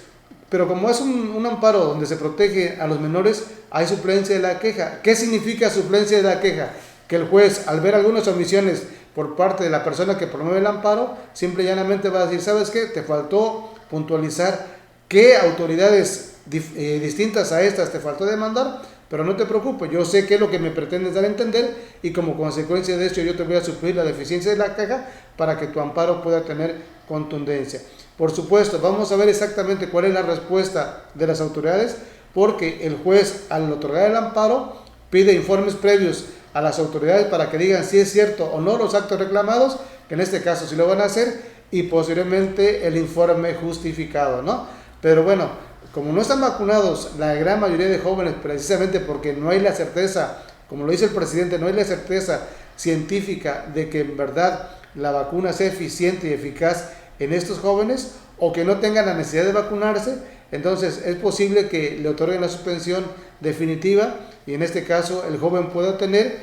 pero como es un amparo donde se protege a los menores, hay suplencia de la queja. ¿Qué significa suplencia de la queja? Que el juez, al ver algunas omisiones por parte de la persona que promueve el amparo, simple y llanamente va a decir, ¿sabes qué? Te faltó puntualizar qué autoridades distintas a estas te faltó demandar, pero no te preocupes, yo sé qué es lo que me pretendes dar a entender y como consecuencia de esto yo te voy a suplir la deficiencia de la queja para que tu amparo pueda tener contundencia. Por supuesto, vamos a ver exactamente cuál es la respuesta de las autoridades, porque el juez, al otorgar el amparo, pide informes previos a las autoridades para que digan si es cierto o no los actos reclamados, que en este caso sí lo van a hacer, y posteriormente el informe justificado, ¿no? Pero bueno, como no están vacunados la gran mayoría de jóvenes, precisamente porque no hay la certeza, como lo dice el presidente, no hay la certeza científica de que en verdad la vacuna sea eficiente y eficaz en estos jóvenes, o que no tengan la necesidad de vacunarse, entonces es posible que le otorguen la suspensión definitiva y en este caso el joven pueda tener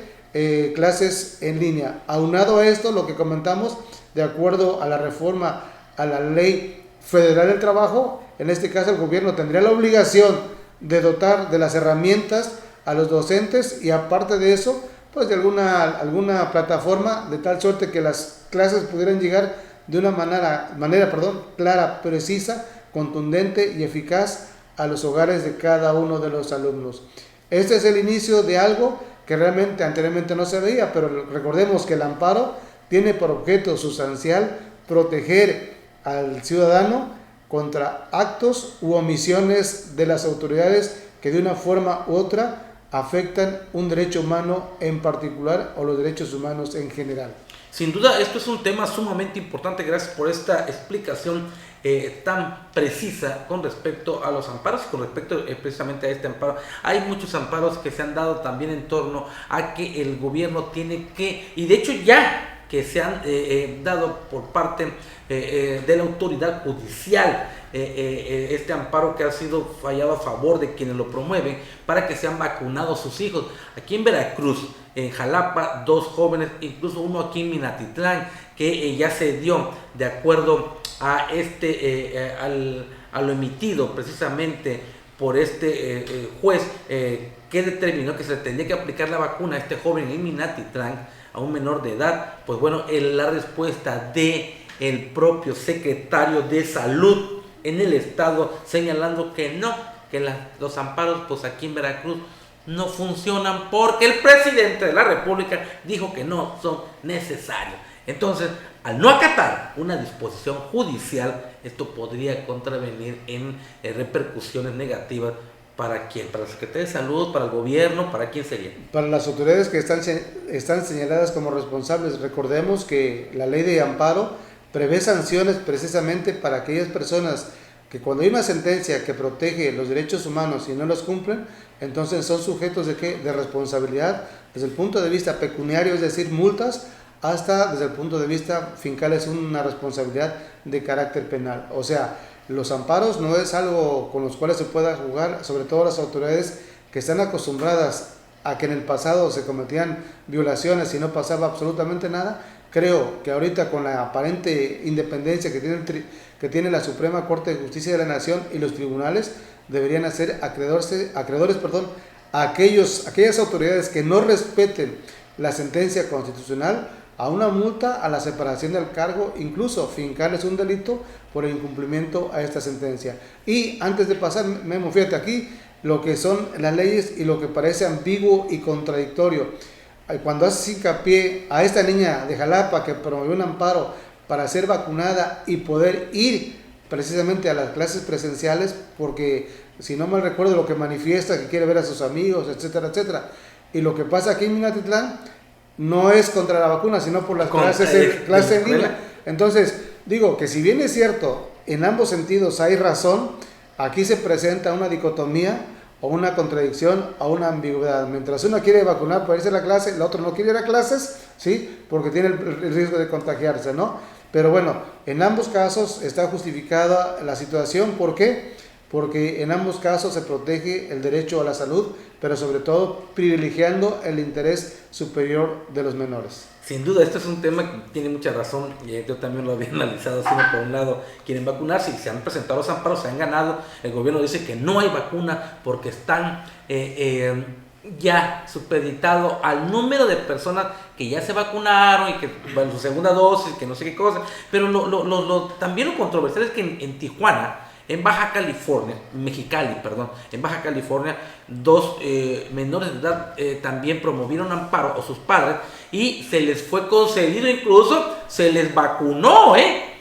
clases en línea. Aunado a esto, lo que comentamos, de acuerdo a la reforma a la Ley Federal del Trabajo, en este caso el gobierno tendría la obligación de dotar de las herramientas a los docentes y aparte de eso, pues de alguna plataforma de tal suerte que las clases pudieran llegar de una manera clara, precisa, contundente y eficaz a los hogares de cada uno de los alumnos. Este es el inicio de algo que realmente anteriormente no se veía, pero recordemos que el amparo tiene por objeto sustancial proteger al ciudadano contra actos u omisiones de las autoridades que de una forma u otra afectan un derecho humano en particular o los derechos humanos en general.
Sin duda, esto es un tema sumamente importante. Gracias por esta explicación tan precisa con respecto a los amparos y con respecto precisamente a este amparo. Hay muchos amparos que se han dado también en torno a que el gobierno tiene que, y de hecho ya que se han dado por parte de la autoridad judicial, este amparo que ha sido fallado a favor de quienes lo promueven para que sean vacunados sus hijos. Aquí en Veracruz, en Jalapa, 2 jóvenes, incluso uno aquí en Minatitlán, que ya se dio de acuerdo a a lo emitido precisamente por este juez que determinó que se le tendría que aplicar la vacuna a este joven en Minatitlán, a un menor de edad. Pues bueno, la respuesta de el propio secretario de Salud en el estado, señalando que no, que los amparos pues aquí en Veracruz no funcionan porque el presidente de la República dijo que no son necesarios. Entonces, al no acatar una disposición judicial, esto podría contravenir en repercusiones negativas. ¿Para quién? ¿Para la Secretaría de Salud? ¿Para el gobierno? ¿Para quién sería?
Para las autoridades que están señaladas como responsables. Recordemos que la ley de amparo prevé sanciones precisamente para aquellas personas que cuando hay una sentencia que protege los derechos humanos y no los cumplen, entonces son sujetos de ¿qué? De responsabilidad desde el punto de vista pecuniario, es decir, multas, hasta desde el punto de vista fiscal es una responsabilidad de carácter penal. O sea, los amparos no es algo con los cuales se pueda jugar, sobre todo las autoridades que están acostumbradas a que en el pasado se cometían violaciones y no pasaba absolutamente nada. Creo que ahorita con la aparente independencia que tiene la Suprema Corte de Justicia de la Nación y los tribunales, deberían hacer acreedores a aquellas autoridades que no respeten la sentencia constitucional a una multa, a la separación del cargo, incluso fincarles un delito por el incumplimiento a esta sentencia. Y antes de pasar, Memo, fíjate aquí lo que son las leyes y lo que parece ambiguo y contradictorio. Cuando haces hincapié a esta niña de Jalapa que promovió un amparo para ser vacunada y poder ir precisamente a las clases presenciales, porque si no mal recuerdo lo que manifiesta que quiere ver a sus amigos, etcétera, etcétera. Y lo que pasa aquí en Minatitlán no es contra la vacuna, sino por las clases en línea. Entonces, digo que si bien es cierto, en ambos sentidos hay razón, aquí se presenta una dicotomía o una contradicción o una ambigüedad. Mientras uno quiere vacunar para irse a la clase, el otro no quiere ir a clases, ¿sí? Porque tiene el riesgo de contagiarse, ¿no? Pero bueno, en ambos casos está justificada la situación. ¿Por qué? Porque en ambos casos se protege el derecho a la salud, pero sobre todo privilegiando el interés superior de los menores.
Sin duda, este es un tema que tiene mucha razón, y yo también lo había analizado, sino por un lado quieren vacunarse y se han presentado los amparos, se han ganado, el gobierno dice que no hay vacuna porque están ya supeditado al número de personas que ya se vacunaron y que bueno, su segunda dosis, que no sé qué cosa, pero también lo controversial es que en Tijuana, en Baja California, en Baja California, dos menores de edad también promovieron amparo, o sus padres, y se les fue concedido, incluso se les vacunó,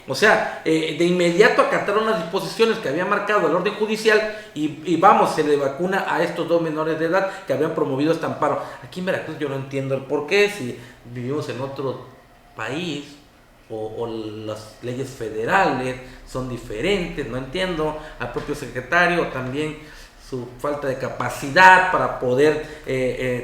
O sea, de inmediato acataron las disposiciones que había marcado el orden judicial y vamos, se le vacuna a estos dos menores de edad que habían promovido este amparo. Aquí en Veracruz yo no entiendo el por qué, si vivimos en otro país, o las leyes federales son diferentes, no entiendo al propio secretario también su falta de capacidad para poder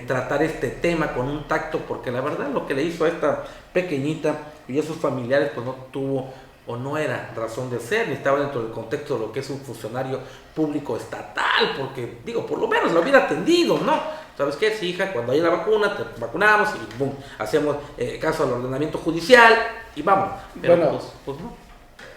tratar este tema con un tacto, porque la verdad lo que le hizo a esta pequeñita y a sus familiares pues no tuvo o no era razón de ser, ni estaba dentro del contexto de lo que es un funcionario público estatal, porque digo, por lo menos lo hubiera atendido, ¿no? ¿Sabes qué? Sí, hija, cuando haya la vacuna, te vacunamos y boom, hacemos caso al ordenamiento judicial y vamos. Pero
bueno,
pues no.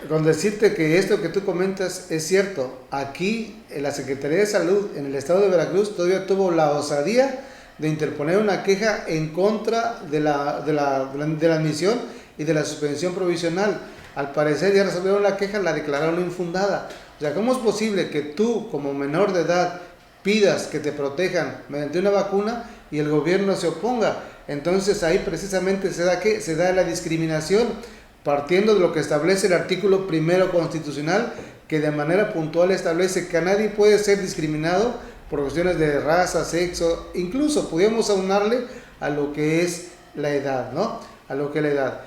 Con decirte que esto que tú comentas es cierto, aquí en la Secretaría de Salud en el estado de Veracruz todavía tuvo la osadía de interponer una queja en contra de la admisión y de la suspensión provisional. Al parecer ya resolvieron la queja, la declararon infundada. O sea, ¿cómo es posible que tú como menor de edad pidas que te protejan mediante una vacuna y el gobierno se oponga? Entonces ahí precisamente se da la discriminación, partiendo de lo que establece el artículo 1 constitucional, que de manera puntual establece que a nadie puede ser discriminado por cuestiones de raza, sexo, incluso podríamos aunarle a lo que es la edad, ¿no? A lo que es la edad.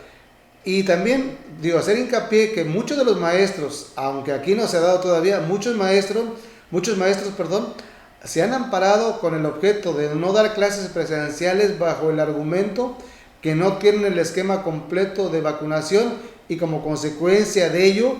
Y también, hacer hincapié que muchos de los maestros, aunque aquí no se ha dado todavía, muchos maestros, se han amparado con el objeto de no dar clases presenciales bajo el argumento que no tienen el esquema completo de vacunación y como consecuencia de ello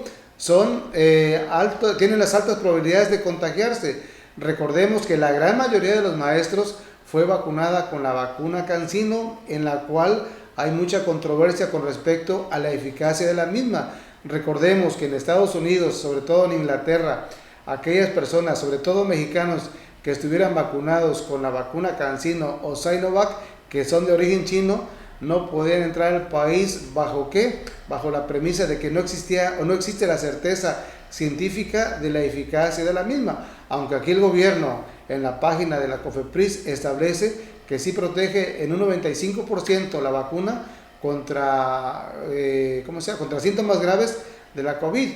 tienen las altas probabilidades de contagiarse. Recordemos que la gran mayoría de los maestros fue vacunada con la vacuna CanSino, en la cual hay mucha controversia con respecto a la eficacia de la misma. Recordemos que en Estados Unidos, sobre todo en Inglaterra, aquellas personas, sobre todo mexicanos, que estuvieran vacunados con la vacuna CanSino o Sinovac, que son de origen chino, no podían entrar al país ¿bajo qué? bajo la premisa de que no existía o no existe la certeza científica de la eficacia de la misma, aunque aquí el gobierno en la página de la COFEPRIS establece que sí protege en un 95% la vacuna contra síntomas graves de la COVID.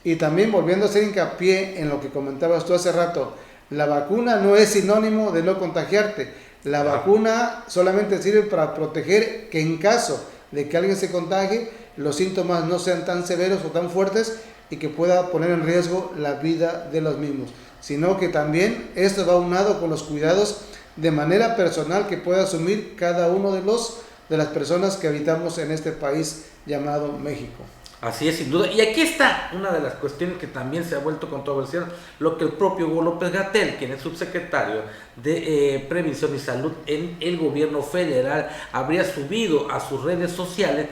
Y también volviendo a hacer hincapié en lo que comentabas tú hace rato, la vacuna no es sinónimo de no contagiarte. La vacuna solamente sirve para proteger que en caso de que alguien se contagie, los síntomas no sean tan severos o tan fuertes y que pueda poner en riesgo la vida de los mismos, sino que también esto va aunado con los cuidados de manera personal que pueda asumir cada uno de las personas que habitamos en este país llamado México.
Así es, sin duda. Y aquí está una de las cuestiones que también se ha vuelto controversial, lo que el propio Hugo López-Gatell, quien es subsecretario de Prevención y Salud en el gobierno federal, habría subido a sus redes sociales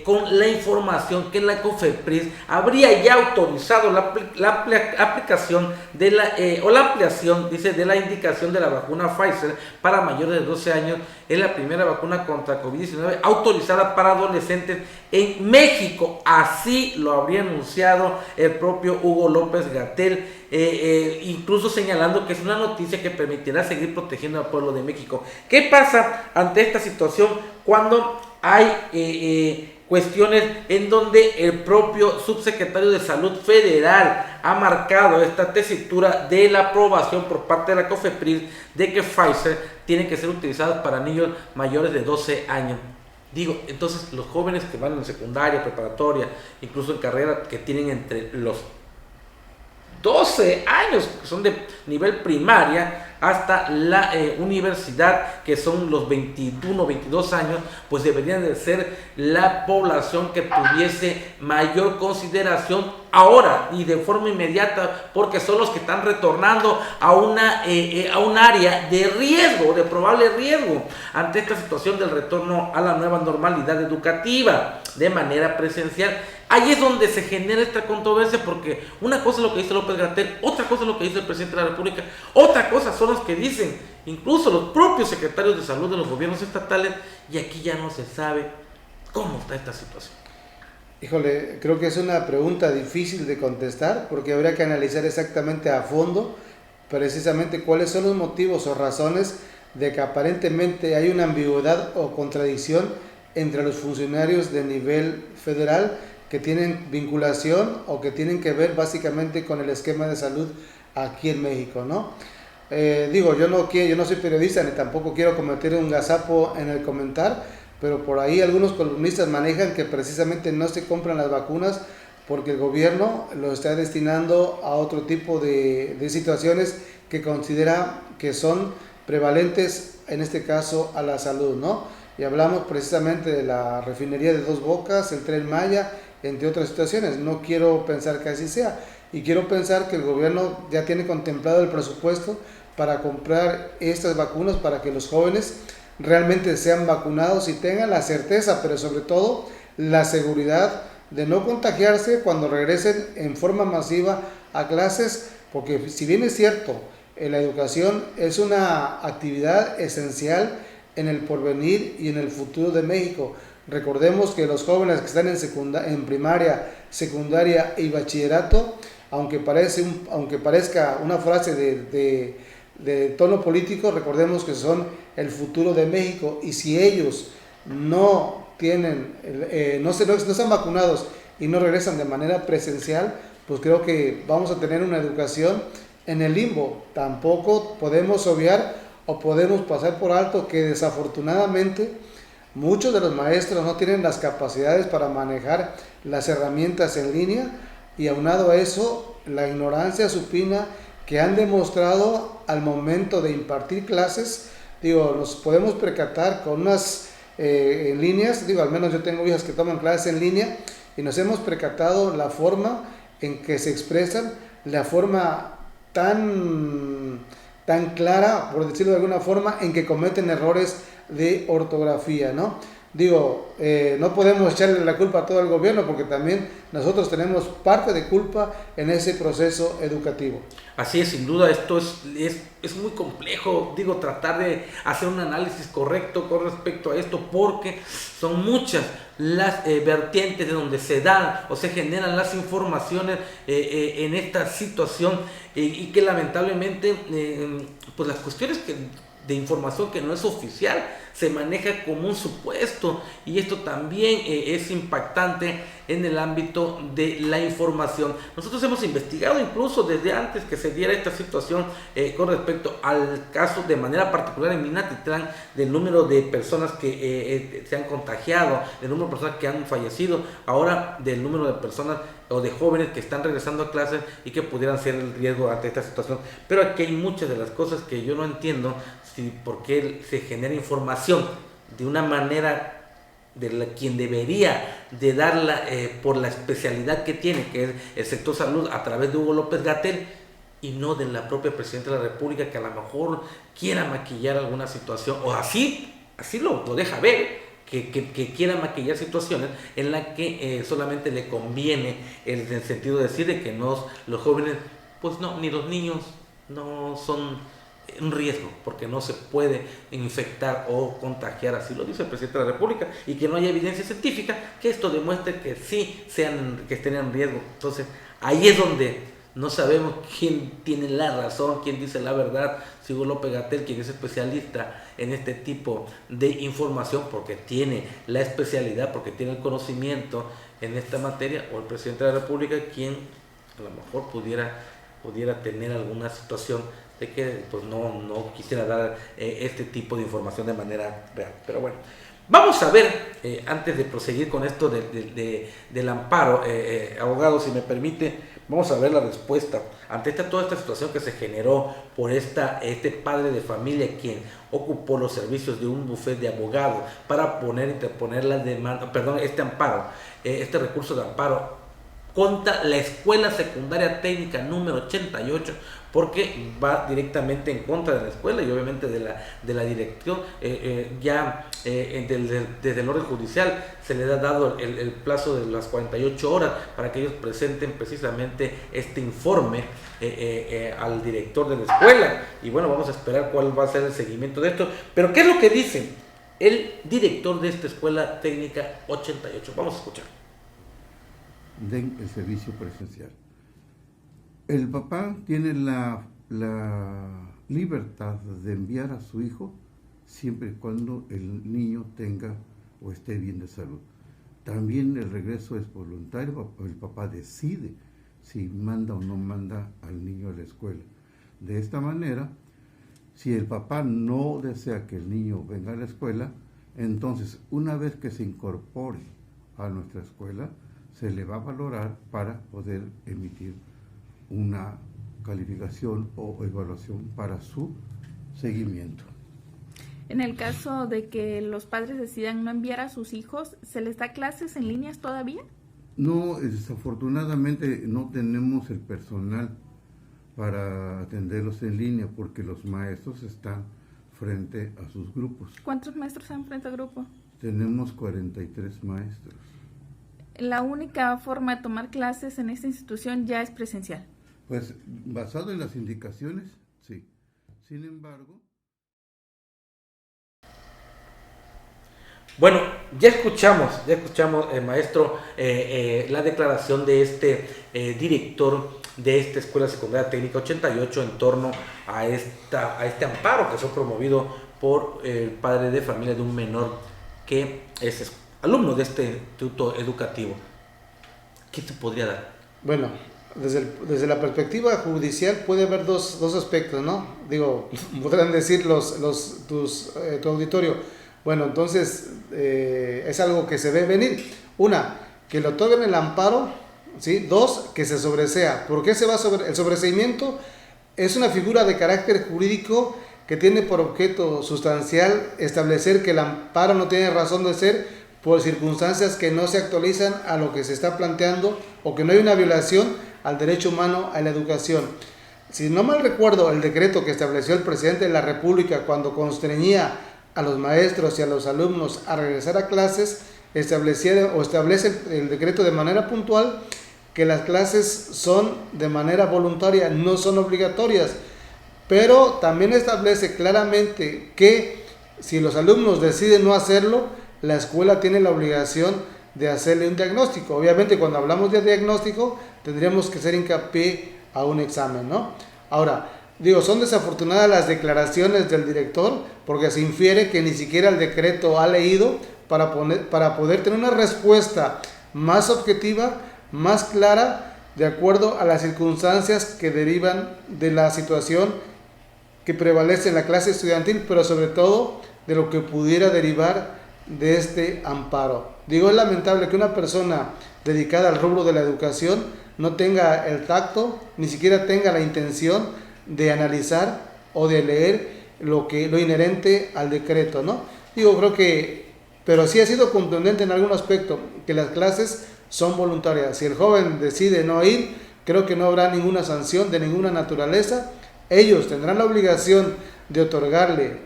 con la información que la COFEPRIS habría ya autorizado la aplicación de la ampliación, dice, de la indicación de la vacuna Pfizer para mayores de 12 años. Es la primera vacuna contra COVID-19 autorizada para adolescentes en México. Así lo habría anunciado el propio Hugo López-Gatell, incluso señalando que es una noticia que permitirá seguir protegiendo al pueblo de México. ¿Qué pasa ante esta situación cuando hay cuestiones en donde el propio subsecretario de Salud Federal ha marcado esta tesitura de la aprobación por parte de la COFEPRIS de que Pfizer tiene que ser utilizado para niños mayores de 12 años? Digo, entonces los jóvenes que van en secundaria, preparatoria, incluso en carrera, que tienen entre los 12 años, que son de nivel primaria, hasta la universidad, que son los 21, 22 años, pues deberían de ser la población que tuviese mayor consideración ahora y de forma inmediata, porque son los que están retornando a un área de riesgo, de probable riesgo, ante esta situación del retorno a la nueva normalidad educativa de manera presencial. Ahí es donde se genera esta controversia, porque una cosa es lo que dice López-Gatell, otra cosa es lo que dice el presidente de la República, otra cosa son los que dicen incluso los propios secretarios de salud de los gobiernos estatales, y aquí ya no se sabe cómo está esta situación.
Híjole, creo que es una pregunta difícil de contestar, porque habría que analizar exactamente a fondo precisamente cuáles son los motivos o razones de que aparentemente hay una ambigüedad o contradicción entre los funcionarios de nivel federal que tienen vinculación o que tienen que ver básicamente con el esquema de salud aquí en México, ¿no? Yo no soy periodista ni tampoco quiero cometer un gazapo en el comentar, pero por ahí algunos columnistas manejan que precisamente no se compran las vacunas porque el gobierno lo está destinando a otro tipo de situaciones que considera que son prevalentes, en este caso a la salud, ¿no? Y hablamos precisamente de la refinería de Dos Bocas, el Tren Maya, entre otras situaciones. No quiero pensar que así sea, y quiero pensar que el gobierno ya tiene contemplado el presupuesto para comprar estas vacunas para que los jóvenes realmente sean vacunados y tengan la certeza, pero sobre todo la seguridad de no contagiarse cuando regresen en forma masiva a clases, porque si bien es cierto, la educación es una actividad esencial en el porvenir y en el futuro de México. Recordemos que los jóvenes que están en primaria, secundaria y bachillerato, aunque parezca una frase de tono político, recordemos que son el futuro de México, y si ellos no están vacunados y no regresan de manera presencial, pues creo que vamos a tener una educación en el limbo. Tampoco podemos obviar o podemos pasar por alto que desafortunadamente muchos de los maestros no tienen las capacidades para manejar las herramientas en línea, y aunado a eso, la ignorancia supina que han demostrado al momento de impartir clases. Nos podemos percatar con unas líneas, al menos yo tengo hijas que toman clases en línea, y nos hemos percatado la forma en que se expresan, la forma tan clara, por decirlo de alguna forma, en que cometen errores de ortografía, ¿no? Digo, no podemos echarle la culpa a todo el gobierno porque también nosotros tenemos parte de culpa en ese proceso educativo.
Así es, sin duda, esto es muy complejo, digo, tratar de hacer un análisis correcto con respecto a esto, porque son muchas las vertientes de donde se dan o se generan las informaciones en esta situación y que lamentablemente pues las cuestiones de información que no es oficial se maneja como un supuesto, y esto también es impactante en el ámbito de la información. Nosotros hemos investigado incluso desde antes que se diera esta situación con respecto al caso de manera particular en Minatitlán, del número de personas que se han contagiado, del número de personas que han fallecido, ahora del número de personas o de jóvenes que están regresando a clases y que pudieran ser el riesgo ante esta situación. Pero aquí hay muchas de las cosas que yo no entiendo, por qué se genera información de una manera de quien debería de darla por la especialidad que tiene, que es el sector salud, a través de Hugo López-Gatell, y no de la propia Presidenta de la República, que a lo mejor quiera maquillar alguna situación, o así lo deja ver, que quiera maquillar situaciones en las que solamente le conviene, en el sentido de decir de que los jóvenes, pues no, ni los niños no son un riesgo, porque no se puede infectar o contagiar, así lo dice el presidente de la República, y que no haya evidencia científica que esto demuestre que sí que estén en riesgo. Entonces ahí es donde no sabemos quién tiene la razón, quién dice la verdad, si Hugo López-Gatell, quien es especialista en este tipo de información, porque tiene la especialidad, porque tiene el conocimiento en esta materia, o el presidente de la República, quien a lo mejor pudiera tener alguna situación de que pues no quisiera dar este tipo de información de manera real. Pero bueno, vamos a ver, antes de proseguir con esto del amparo, abogado, si me permite, vamos a ver la respuesta ante toda esta situación que se generó por este padre de familia, quien ocupó los servicios de un bufete de abogados para interponer la demanda, este amparo, este recurso de amparo contra la Escuela Secundaria Técnica número 88, porque va directamente en contra de la escuela y obviamente de la dirección. Desde el orden judicial se le ha dado el plazo de las 48 horas para que ellos presenten precisamente este informe al director de la escuela, y bueno, vamos a esperar cuál va a ser el seguimiento de esto. Pero ¿qué es lo que dice el director de esta Escuela Técnica 88? Vamos a escuchar.
Den el servicio presencial. El papá tiene la libertad de enviar a su hijo siempre y cuando el niño tenga o esté bien de salud. También el regreso es voluntario, el papá decide si manda o no manda al niño a la escuela. De esta manera, si el papá no desea que el niño venga a la escuela, entonces una vez que se incorpore a nuestra escuela, se le va a valorar para poder emitir una calificación o evaluación para su seguimiento.
En el caso de que los padres decidan no enviar a sus hijos, ¿se les da clases en líneas todavía?
No, desafortunadamente no tenemos el personal para atenderlos en línea porque los maestros están frente a sus grupos.
¿Cuántos maestros están frente al grupo?
Tenemos 43 maestros.
La única forma de tomar clases en esta institución ya es presencial.
Pues basado en las indicaciones, sí. Sin embargo...
Bueno, ya escuchamos, maestro, la declaración de este director de esta Escuela Secundaria Técnica 88 en torno a este amparo que fue promovido por el padre de familia de un menor que es alumno de este instituto educativo. ¿Qué te podría dar?
Bueno, desde la perspectiva judicial puede haber dos aspectos, ¿no? Digo, podrán decir tu auditorio, bueno, entonces es algo que se ve venir. Una, que le otorguen el amparo, ¿sí? Dos, que se sobresea. ¿Por qué se va sobre el sobreseimiento? Es una figura de carácter jurídico que tiene por objeto sustancial establecer que el amparo no tiene razón de ser por circunstancias que no se actualizan a lo que se está planteando o que no hay una violación al derecho humano a la educación. Si no mal recuerdo, el decreto que estableció el presidente de la República cuando constreñía a los maestros y a los alumnos a regresar a clases, establece el decreto de manera puntual que las clases son de manera voluntaria, no son obligatorias, pero también establece claramente que si los alumnos deciden no hacerlo, la escuela tiene la obligación de hacerle un diagnóstico. Obviamente cuando hablamos de diagnóstico tendríamos que hacer hincapié a un examen, ¿no? Ahora, son desafortunadas las declaraciones del director porque se infiere que ni siquiera el decreto ha leído para poder tener una respuesta más objetiva, más clara, de acuerdo a las circunstancias que derivan de la situación que prevalece en la clase estudiantil, pero sobre todo de lo que pudiera derivar de este amparo. Es lamentable que una persona dedicada al rubro de la educación no tenga el tacto, ni siquiera tenga la intención de analizar o de leer lo inherente al decreto, ¿no? Creo que, pero sí ha sido contundente en algún aspecto, que las clases son voluntarias. Si el joven decide no ir, creo que no habrá ninguna sanción de ninguna naturaleza. Ellos tendrán la obligación de otorgarle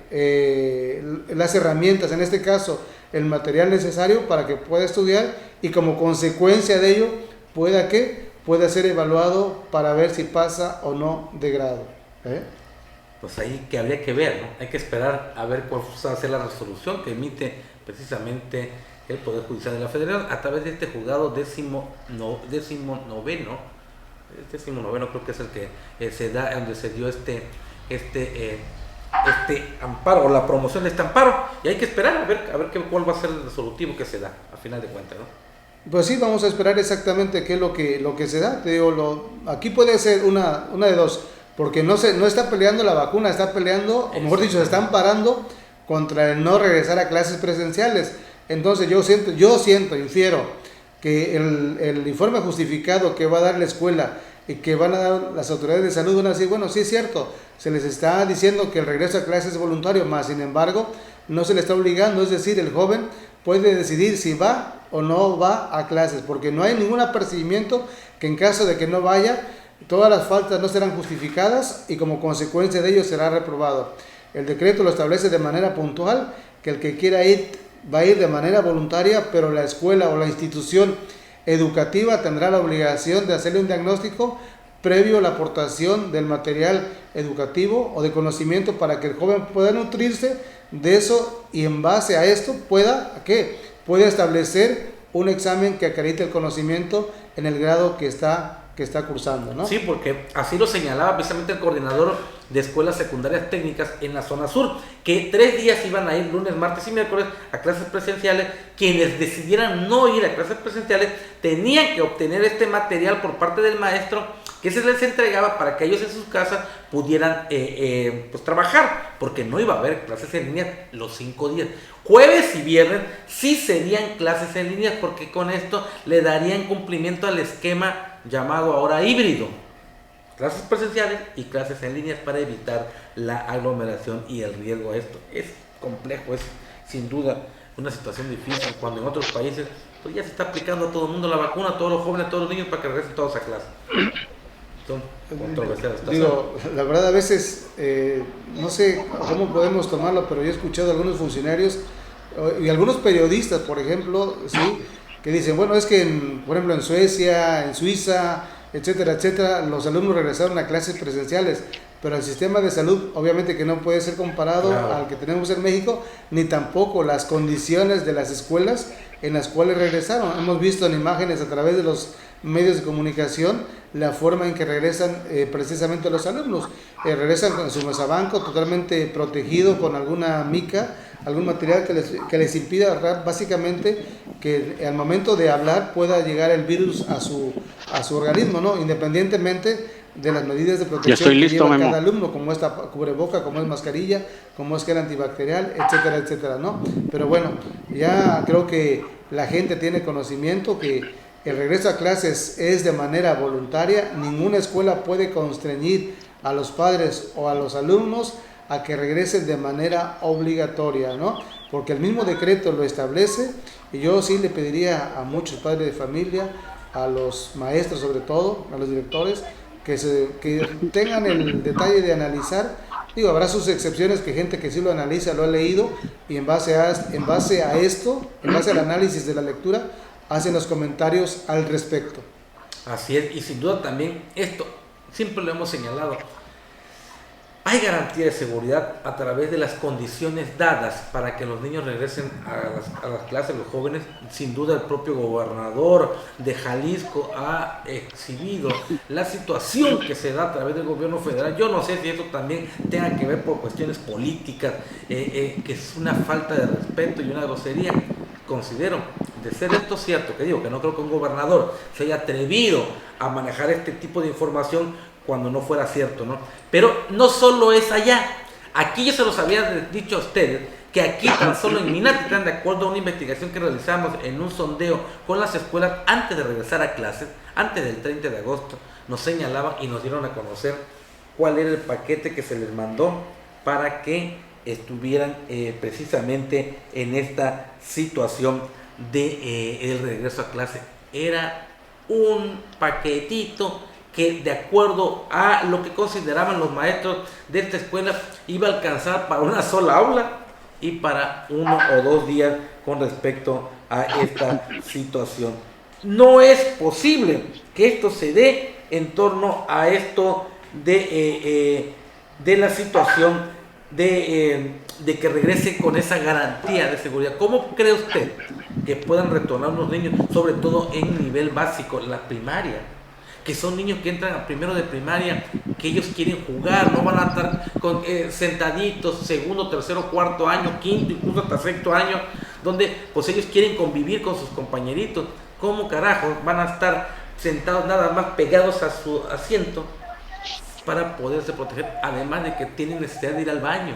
las herramientas, en este caso el material necesario para que pueda estudiar, y como consecuencia de ello pueda ser evaluado para ver si pasa o no de grado.
Pues ahí que habría que ver, ¿no? Hay que esperar a ver cuál va a ser la resolución que emite precisamente el Poder Judicial de la Federación a través de este juzgado décimo noveno, creo que es el que se da, donde se dio este amparo, o la promoción de este amparo, y hay que esperar a ver cuál va a ser el resolutivo que se da a final de cuentas, ¿no?
Pues sí, vamos a esperar exactamente qué es lo que se da. Aquí puede ser una de dos, porque no está peleando la vacuna, está peleando, o mejor dicho, se están parando contra el no regresar a clases presenciales. Entonces infiero que el informe justificado que va a dar la escuela y que van a dar las autoridades de salud van a decir, bueno, sí es cierto, se les está diciendo que el regreso a clases es voluntario, más sin embargo no se le está obligando, es decir, el joven puede decidir si va o no va a clases, porque no hay ningún apercibimiento que en caso de que no vaya, todas las faltas no serán justificadas y como consecuencia de ello será reprobado. El decreto lo establece de manera puntual, que el que quiera ir va a ir de manera voluntaria, pero la escuela o la institución educativa tendrá la obligación de hacerle un diagnóstico previo a la aportación del material educativo o de conocimiento para que el joven pueda nutrirse de eso y en base a esto pueda establecer un examen que acredite el conocimiento en el grado que está cursando, ¿no?
Sí, porque así lo señalaba precisamente el coordinador de escuelas secundarias técnicas en la zona sur, que 3 días iban a ir, lunes, martes y miércoles, a clases presenciales. Quienes decidieran no ir a clases presenciales tenían que obtener este material por parte del maestro, que se les entregaba para que ellos en sus casas pudieran trabajar, porque no iba a haber clases en línea los 5 días. Jueves y viernes sí serían clases en línea, porque con esto le darían cumplimiento al esquema llamado ahora híbrido, clases presenciales y clases en línea, para evitar la aglomeración y el riesgo a esto. Es complejo, es sin duda una situación difícil, cuando en otros países pues ya se está aplicando a todo el mundo la vacuna, a todos los jóvenes, a todos los niños, para que regresen todos a clase. Son controversiales.
La verdad a veces no sé cómo podemos tomarlo, pero yo he escuchado a algunos funcionarios y algunos periodistas, por ejemplo, ¿sí?, que dicen, bueno, es que por ejemplo en Suecia, en Suiza, etcétera, los alumnos regresaron a clases presenciales, pero el sistema de salud obviamente que no puede ser comparado, claro, al que tenemos en México, ni tampoco las condiciones de las escuelas en las cuales regresaron. Hemos visto en imágenes a través de los medios de comunicación la forma en que regresan precisamente los alumnos. Regresan con su mesabanco totalmente protegido con alguna mica, algún material que les impida básicamente que al momento de hablar pueda llegar el virus a su organismo, ¿no? Independientemente de las medidas de protección que lleva cada alumno, como es cubreboca, como es mascarilla, como es gel antibacterial, etcétera, ¿no? Pero bueno, ya creo que la gente tiene conocimiento que el regreso a clases es de manera voluntaria. Ninguna escuela puede constreñir a los padres o a los alumnos a que regresen de manera obligatoria, ¿no? Porque el mismo decreto lo establece, y yo sí le pediría a muchos padres de familia, a los maestros sobre todo, a los directores, que tengan el detalle de analizar Digo, habrá sus excepciones, que gente que sí lo analiza, lo ha leído, y en base a esto, en base al análisis de la lectura, hacen los comentarios al respecto.
Así es, y sin duda también esto, siempre lo hemos señalado, hay garantía de seguridad a través de las condiciones dadas para que los niños regresen a las clases, los jóvenes. Sin duda el propio gobernador de Jalisco ha exhibido la situación que se da a través del gobierno federal. Yo no sé si eso también tenga que ver por cuestiones políticas, que es una falta de respeto y una grosería. Considero, de ser esto cierto, que digo que no creo que un gobernador se haya atrevido a manejar este tipo de información cuando no fuera cierto, ¿no? Pero no solo es allá. Aquí yo se los había dicho a ustedes, que aquí tan solo en Minatitlán, de acuerdo a una investigación que realizamos en un sondeo con las escuelas antes de regresar a clases, antes del 30 de agosto, nos señalaban y nos dieron a conocer cuál era el paquete que se les mandó para que estuvieran precisamente en esta situación de el regreso a clase. Era un paquetito que, de acuerdo a lo que consideraban los maestros de esta escuela, iba a alcanzar para una sola aula y para 1 o 2 días con respecto a esta situación. No es posible que esto se dé en torno a esto de la situación de que regrese con esa garantía de seguridad. ¿Cómo cree usted que puedan retornar unos niños, sobre todo en nivel básico, la primaria? Que son niños que entran a primero de primaria, que ellos quieren jugar, no van a estar sentaditos segundo, tercero, cuarto año, quinto, incluso hasta sexto año, donde pues ellos quieren convivir con sus compañeritos. ¿Cómo carajo van a estar sentados nada más pegados a su asiento para poderse proteger? Además de que tienen necesidad de ir al baño,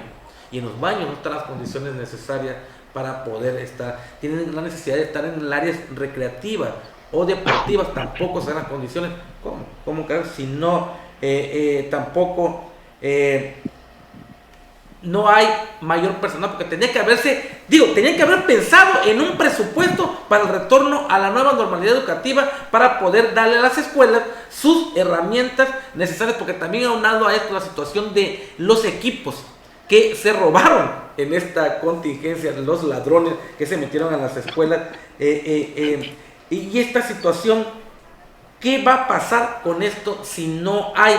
y en los baños no están las condiciones necesarias para poder estar, tienen la necesidad de estar en el área recreativa o deportivas, tampoco se dan las condiciones. ¿Cómo que si no tampoco no hay mayor personal? Porque tenía que haber pensado en un presupuesto para el retorno a la nueva normalidad educativa, para poder darle a las escuelas sus herramientas necesarias, porque también aunado a esto la situación de los equipos que se robaron en esta contingencia, los ladrones que se metieron a las escuelas, y esta situación, ¿qué va a pasar con esto si no hay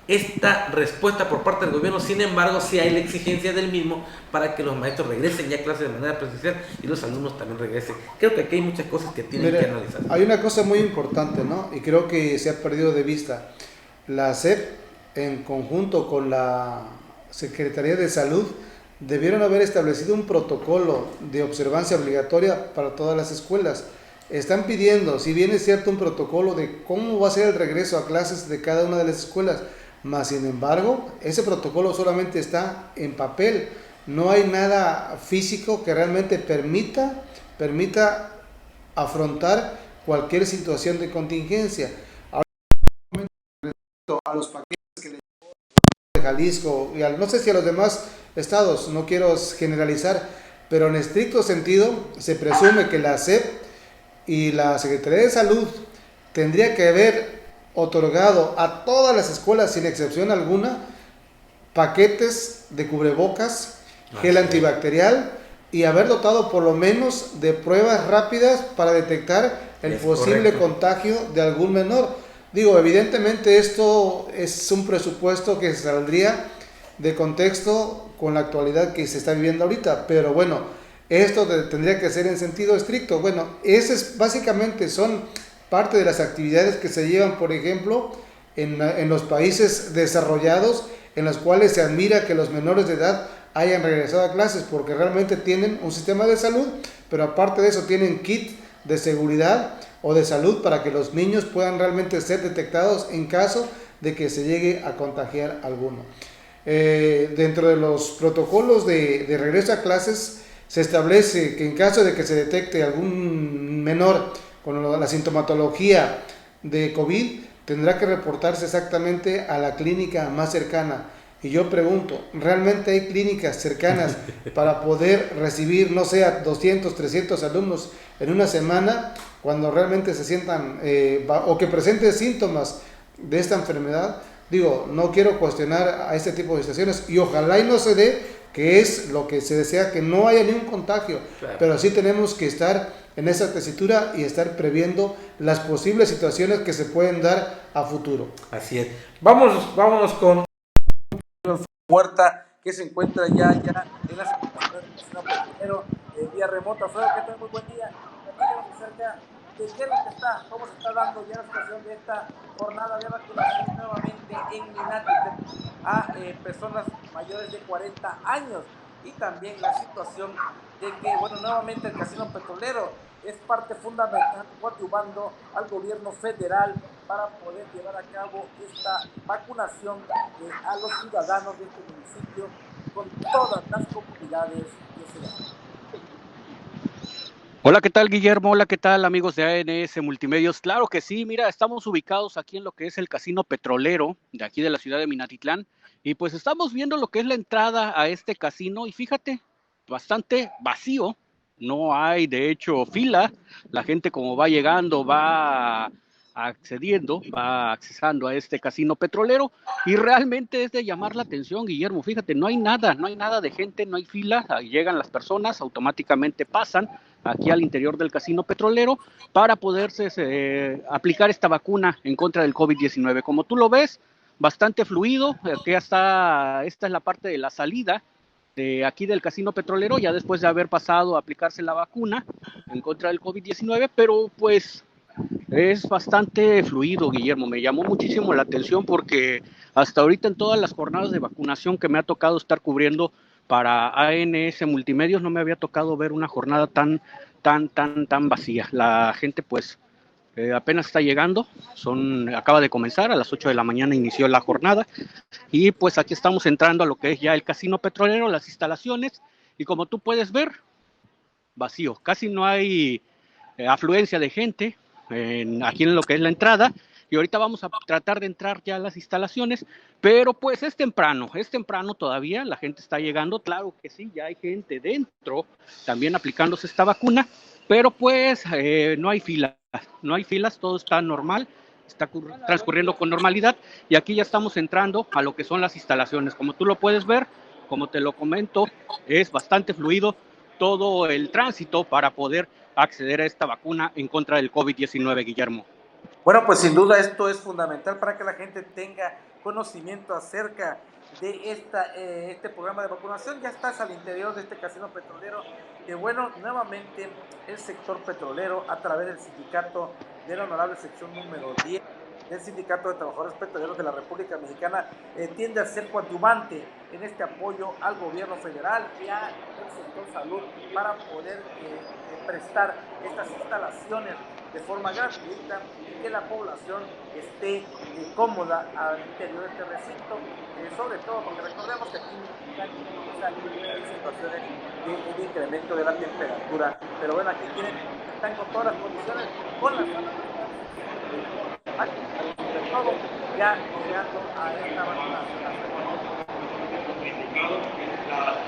esta respuesta por parte del gobierno? Sin embargo, sí hay la exigencia del mismo para que los maestros regresen ya a clases de manera presencial y los alumnos también regresen. Creo que aquí hay muchas cosas que tienen que analizar.
Hay una cosa muy importante, ¿no? Y creo que se ha perdido de vista. La SEP, en conjunto con la Secretaría de Salud, debieron haber establecido un protocolo de observancia obligatoria para todas las escuelas. Están pidiendo, si bien es cierto, un protocolo de cómo va a ser el regreso a clases de cada una de las escuelas, mas sin embargo, ese protocolo solamente está en papel. No hay nada físico que realmente permita afrontar cualquier situación de contingencia. Ahora, a los paquetes que le de Jalisco, y no sé si a los demás estados, no quiero generalizar, pero en estricto sentido se presume que la SEP y la Secretaría de Salud tendría que haber otorgado a todas las escuelas, sin excepción alguna, paquetes de cubrebocas, gel antibacterial, y haber dotado por lo menos de pruebas rápidas para detectar el posible contagio de algún menor. Digo, evidentemente esto es un presupuesto que saldría de contexto con la actualidad que se está viviendo ahorita, pero bueno, esto tendría que ser en sentido estricto. Bueno, básicamente son parte de las actividades que se llevan, por ejemplo, en los países desarrollados, en los cuales se admira que los menores de edad hayan regresado a clases, porque realmente tienen un sistema de salud, pero aparte de eso tienen kit de seguridad o de salud para que los niños puedan realmente ser detectados en caso de que se llegue a contagiar alguno. Dentro de los protocolos de regreso a clases, se establece que en caso de que se detecte algún menor con la sintomatología de COVID, tendrá que reportarse exactamente a la clínica más cercana. Y yo pregunto, ¿realmente hay clínicas cercanas para poder recibir, no sé, a 200, 300 alumnos en una semana, cuando realmente se sientan o que presenten síntomas de esta enfermedad? Digo, no quiero cuestionar a este tipo de situaciones y ojalá y no se dé, que es lo que se desea, que no haya ningún contagio,
Claro.
pero sí tenemos que estar en esa tesitura y estar previendo las posibles situaciones que se pueden dar a futuro.
Así es. Vámonos con Huerta, que se encuentra ya en la situación del casino petrolero, vía remota. Alfredo, ¿qué tal? Muy buen día. Platícanos acerca de qué es lo que está, cómo se está dando ya la situación de esta jornada de vacunación nuevamente en Minatitlán a personas mayores de 40 años, y también la situación de que, bueno, nuevamente el casino petrolero es parte fundamental coadyuvando al gobierno federal para poder llevar a cabo esta vacunación a los ciudadanos de este municipio con todas las comunidades que se dan.
Hola, ¿qué tal, Guillermo? Hola, ¿qué tal, amigos de ANS Multimedios? Claro que sí, mira, estamos ubicados aquí en lo que es el casino petrolero de aquí de la ciudad de Minatitlán, y pues estamos viendo lo que es la entrada a este casino, y fíjate, bastante vacío, no hay de hecho fila, la gente como va llegando va accesando a este casino petrolero, y realmente es de llamar la atención, Guillermo. Fíjate, no hay nada de gente, no hay fila, ahí llegan las personas, automáticamente pasan aquí al interior del casino petrolero para poderse aplicar esta vacuna en contra del COVID-19. Como tú lo ves, bastante fluido. Aquí esta es la parte de la salida de aquí del casino petrolero, ya después de haber pasado a aplicarse la vacuna en contra del COVID-19, pero pues es bastante fluido, Guillermo. Me llamó muchísimo la atención porque hasta ahorita en todas las jornadas de vacunación que me ha tocado estar cubriendo para ANS Multimedios no me había tocado ver una jornada tan vacía. La gente pues apenas está llegando, acaba de comenzar, a las 8 de la mañana inició la jornada, y pues aquí estamos entrando a lo que es ya el casino petrolero, las instalaciones, y como tú puedes ver, vacío, casi no hay afluencia de gente aquí en lo que es la entrada, y ahorita vamos a tratar de entrar ya a las instalaciones, pero pues es temprano todavía, la gente está llegando, claro que sí, ya hay gente dentro también aplicándose esta vacuna, pero pues no hay filas, todo está normal, está transcurriendo con normalidad, y aquí ya estamos entrando a lo que son las instalaciones. Como tú lo puedes ver, como te lo comento, es bastante fluido todo el tránsito para poder acceder a esta vacuna en contra del COVID-19, Guillermo.
Bueno, pues sin duda esto es fundamental para que la gente tenga conocimiento acerca de este programa de vacunación. Ya estás al interior de este casino petrolero, que bueno, nuevamente el sector petrolero, a través del sindicato de la honorable sección número 10 del Sindicato de Trabajadores Petroleros de la República Mexicana, tiende a ser coadyuvante en este apoyo al gobierno federal y al sector salud para poder prestar estas instalaciones de forma gratuita y que la población esté cómoda al interior de este recinto, sobre todo porque recordemos que aquí hay situaciones de incremento de la temperatura, pero bueno, aquí están con todas las condiciones, con las salas sobre todo ya llegando a esta vacunación.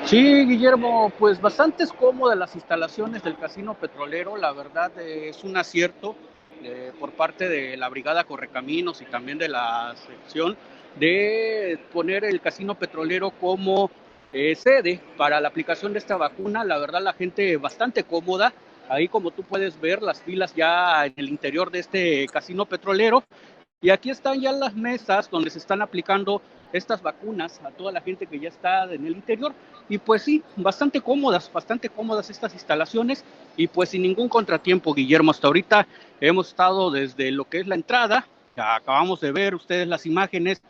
Sí, Guillermo, pues bastante cómodas las instalaciones del casino petrolero, la verdad es un acierto por parte de la Brigada Correcaminos y también de la sección de poner el casino petrolero como sede para la aplicación de esta vacuna. La verdad, la gente bastante cómoda. Ahí, como tú puedes ver, las filas ya en el interior de este casino petrolero. Y aquí están ya las mesas donde se están aplicando estas vacunas a toda la gente que ya está en el interior. Y pues sí, bastante cómodas estas instalaciones, y pues sin ningún contratiempo, Guillermo. Hasta ahorita hemos estado desde lo que es la entrada, ya acabamos de ver ustedes las imágenes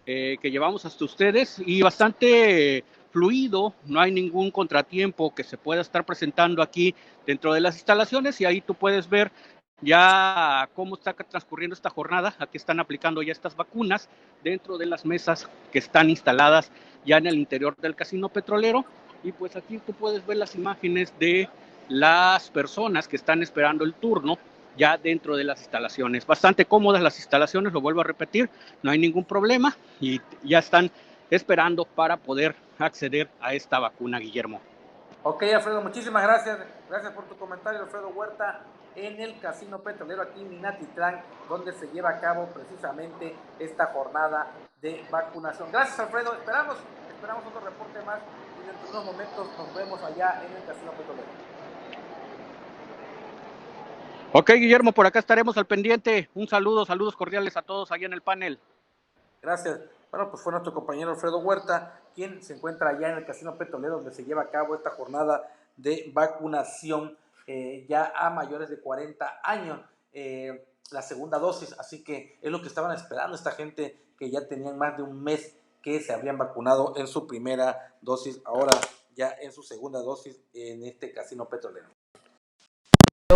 que llevamos hasta ustedes, y bastante fluido, no hay ningún contratiempo que se pueda estar presentando aquí dentro de las instalaciones, y ahí tú puedes ver ya cómo está transcurriendo esta jornada. Aquí están aplicando ya estas vacunas dentro de las mesas que están instaladas ya en el interior del casino petrolero, y pues aquí tú puedes ver las imágenes de las personas que están esperando el turno ya dentro de las instalaciones. Bastante cómodas las instalaciones, lo vuelvo a repetir, no hay ningún problema, y ya están esperando para poder acceder a esta vacuna, Guillermo.
Ok, Alfredo, muchísimas gracias. Gracias por tu comentario, Alfredo Huerta, en el Casino Petrolero aquí en Minatitlán, donde se lleva a cabo precisamente esta jornada de vacunación. Gracias, Alfredo. Esperamos otro reporte más y dentro de unos momentos nos vemos allá en el Casino Petrolero.
Ok, Guillermo, por acá estaremos al pendiente. Un saludo, saludos cordiales a todos allá en el panel.
Gracias. Bueno, pues fue nuestro compañero Alfredo Huerta, quien se encuentra allá en el Casino Petrolero, donde se lleva a cabo esta jornada de vacunación ya a mayores de 40 años, la segunda dosis. Así que es lo que estaban esperando esta gente que ya tenían más de un mes que se habrían vacunado en su primera dosis, ahora ya en su segunda dosis en este Casino Petrolero.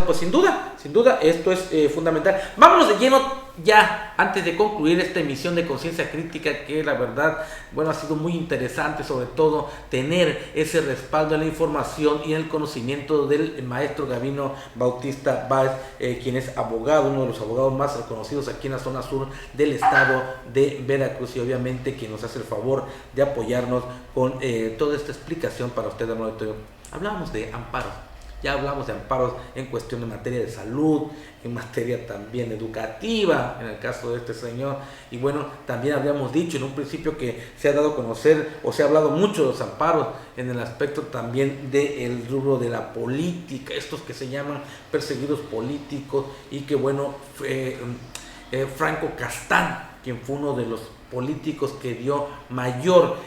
Pues sin duda, esto es fundamental. Vámonos de lleno ya, antes de concluir esta emisión de Conciencia Crítica, que la verdad, bueno, ha sido muy interesante, sobre todo tener ese respaldo en la información y en el conocimiento del maestro Gavino Bautista Báez, quien es abogado, uno de los abogados más reconocidos aquí en la zona sur del estado de Veracruz, y obviamente quien nos hace el favor de apoyarnos con toda esta explicación para usted, hermano auditorio. Hablamos de amparos. Ya hablamos de amparos en cuestión de materia de salud, en materia también educativa, en el caso de este señor. Y bueno, también habíamos dicho en un principio que se ha dado a conocer, o se ha hablado mucho de los amparos en el aspecto también del rubro de la política, estos que se llaman perseguidos políticos, y que bueno, Franco Castán, quien fue uno de los políticos que dio mayor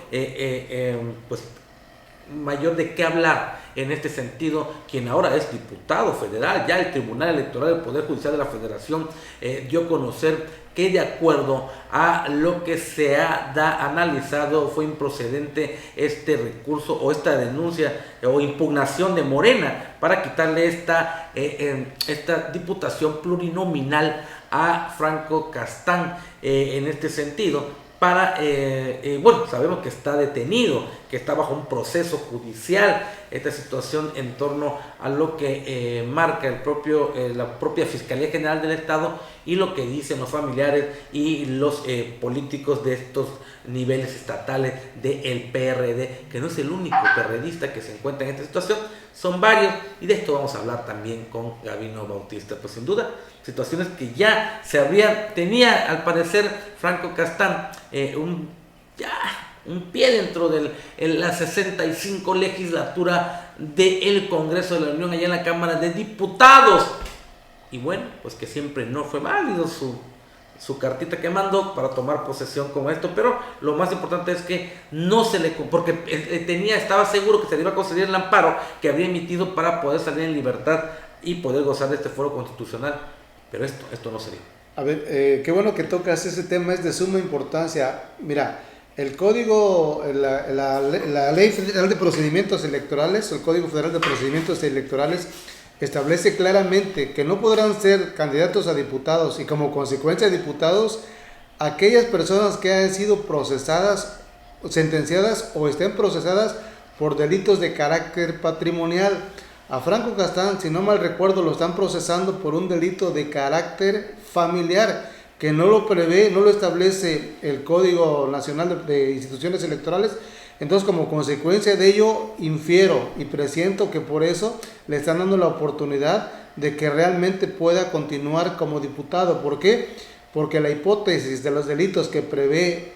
de qué hablar en este sentido, quien ahora es diputado federal. Ya el Tribunal Electoral del Poder Judicial de la Federación dio a conocer que, de acuerdo a lo que se ha analizado, fue improcedente este recurso o esta denuncia o impugnación de Morena para quitarle esta diputación plurinominal a Franco Castán. En este sentido, bueno, sabemos que está detenido, que está bajo un proceso judicial, esta situación en torno a lo que marca la propia Fiscalía General del Estado y lo que dicen los familiares y los políticos de estos niveles estatales del PRD, que no es el único PRDista que se encuentra en esta situación, son varios, y de esto vamos a hablar también con Gavino Bautista. Pues sin duda, situaciones que ya tenía al parecer Franco Castán un pie dentro de la 65 legislatura del Congreso de la Unión, allá en la Cámara de Diputados. Y bueno, pues que siempre no fue válido su cartita que mandó para tomar posesión como esto, pero lo más importante es que no se le, porque estaba seguro que se le iba a conceder el amparo que había emitido para poder salir en libertad y poder gozar de este foro constitucional, pero esto no se dio.
A ver, qué bueno que tocas ese tema, es de suma importancia. Mira, el código, la Ley Federal de Procedimientos Electorales, el Código Federal de Procedimientos Electorales, establece claramente que no podrán ser candidatos a diputados y, como consecuencia de diputados, aquellas personas que hayan sido procesadas, sentenciadas o estén procesadas por delitos de carácter patrimonial. A Franco Castán, si no mal recuerdo, lo están procesando por un delito de carácter familiar, que no lo prevé, no lo establece el Código Nacional de Instituciones Electorales. Entonces, como consecuencia de ello, infiero y presiento que por eso le están dando la oportunidad de que realmente pueda continuar como diputado. ¿Por qué? Porque la hipótesis de los delitos que prevé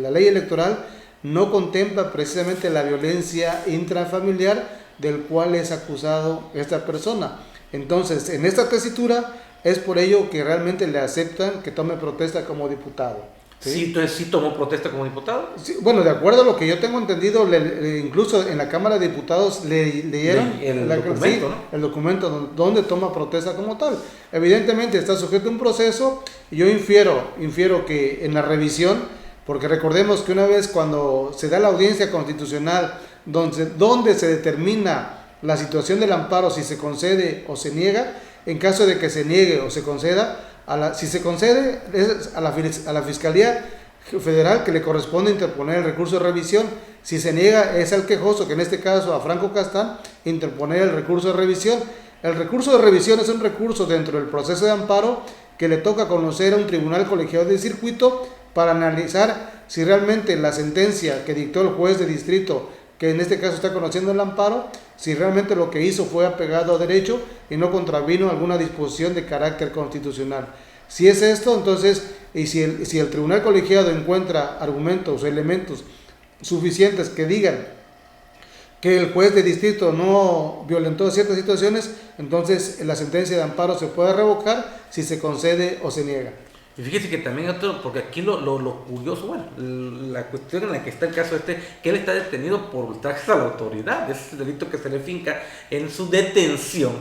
la ley electoral no contempla precisamente la violencia intrafamiliar del cual es acusado esta persona. Entonces, en esta tesitura es por ello que realmente le aceptan que tome protesta como diputado.
¿Sí? Entonces sí tomó protesta como diputado.
Sí, bueno, de acuerdo a lo que yo tengo entendido, incluso en la Cámara de Diputados le dieron
el documento, ¿no?
El documento donde toma protesta como tal. Evidentemente está sujeto a un proceso, y yo infiero que en la revisión, porque recordemos que una vez cuando se da la audiencia constitucional donde se determina la situación del amparo, si se concede o se niega, en caso de que se niegue o se conceda, si se concede, es a la Fiscalía Federal que le corresponde interponer el recurso de revisión. Si se niega, es al quejoso, que en este caso a Franco Castán, interponer el recurso de revisión. El recurso de revisión es un recurso dentro del proceso de amparo que le toca conocer a un tribunal colegiado de circuito para analizar si realmente la sentencia que dictó el juez de distrito que en este caso está conociendo el amparo, si realmente lo que hizo fue apegado a derecho y no contravino alguna disposición de carácter constitucional. Si es esto, entonces, y si el tribunal colegiado encuentra argumentos o elementos suficientes que digan que el juez de distrito no violentó ciertas situaciones, entonces la sentencia de amparo se puede revocar si se concede o se niega.
Y fíjese que también otro, porque aquí lo curioso, bueno, la cuestión en la que está el caso que él está detenido por ultrajes a la autoridad, ese es el delito que se le finca en su detención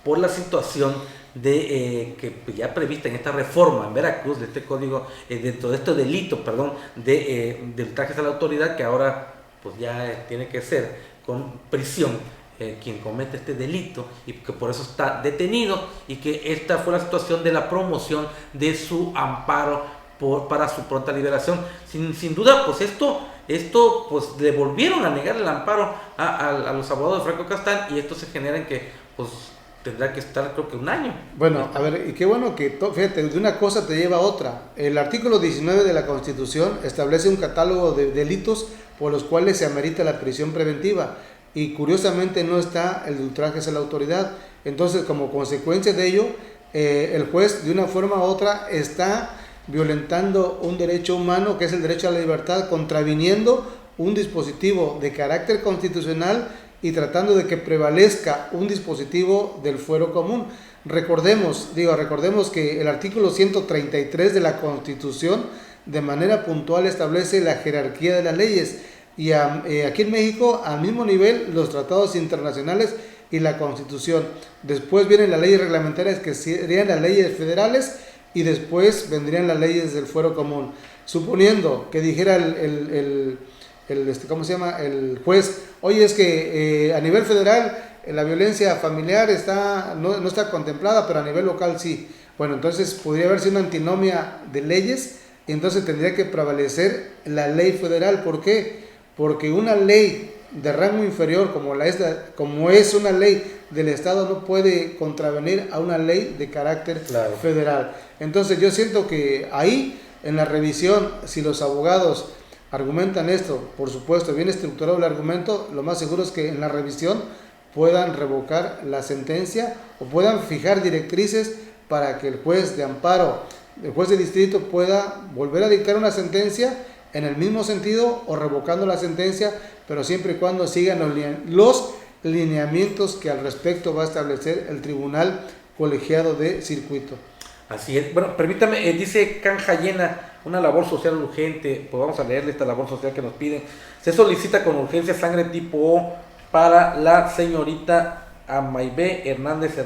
por la situación de que ya prevista en esta reforma en Veracruz de este código, dentro de este delito, perdón, de ultrajes a la autoridad, que ahora pues ya tiene que ser con prisión quien comete este delito y que por eso está detenido, y que esta fue la situación de la promoción de su amparo para su pronta liberación. Sin duda, pues esto pues le volvieron a negar el amparo a los abogados de Franco Castán, y esto se genera en que pues tendrá que estar creo que un año.
Bueno, a ver, y qué bueno que, fíjate, de una cosa te lleva a otra. El artículo 19 de la Constitución establece un catálogo de delitos por los cuales se amerita la prisión preventiva, y curiosamente no está el de ultrajes a la autoridad. Entonces, como consecuencia de ello, el juez de una forma u otra está violentando un derecho humano, que es el derecho a la libertad, contraviniendo un dispositivo de carácter constitucional y tratando de que prevalezca un dispositivo del fuero común. Recordemos que el artículo 133 de la Constitución de manera puntual establece la jerarquía de las leyes, y aquí en México al mismo nivel los tratados internacionales y la Constitución. Después vienen las leyes reglamentarias, que serían las leyes federales, y después vendrían las leyes del fuero común. Suponiendo que dijera el juez, oye, es que a nivel federal la violencia familiar no está contemplada, pero a nivel local sí. Bueno, entonces podría haberse una antinomia de leyes, y entonces tendría que prevalecer la ley federal. ¿Por qué? Porque una ley de rango inferior como es una ley del Estado no puede contravenir a una ley de carácter federal. Entonces yo siento que ahí en la revisión, si los abogados argumentan esto, por supuesto bien estructurado el argumento, lo más seguro es que en la revisión puedan revocar la sentencia o puedan fijar directrices para que el juez de amparo, el juez de distrito, pueda volver a dictar una sentencia en el mismo sentido o revocando la sentencia, pero siempre y cuando sigan los lineamientos que al respecto va a establecer el tribunal colegiado de circuito.
Así es. Bueno, permítame, dice Canja Llena, una labor social urgente. Pues vamos a leerle esta labor social que nos piden. Se solicita con urgencia sangre tipo O para la señorita Amaibé Hernández,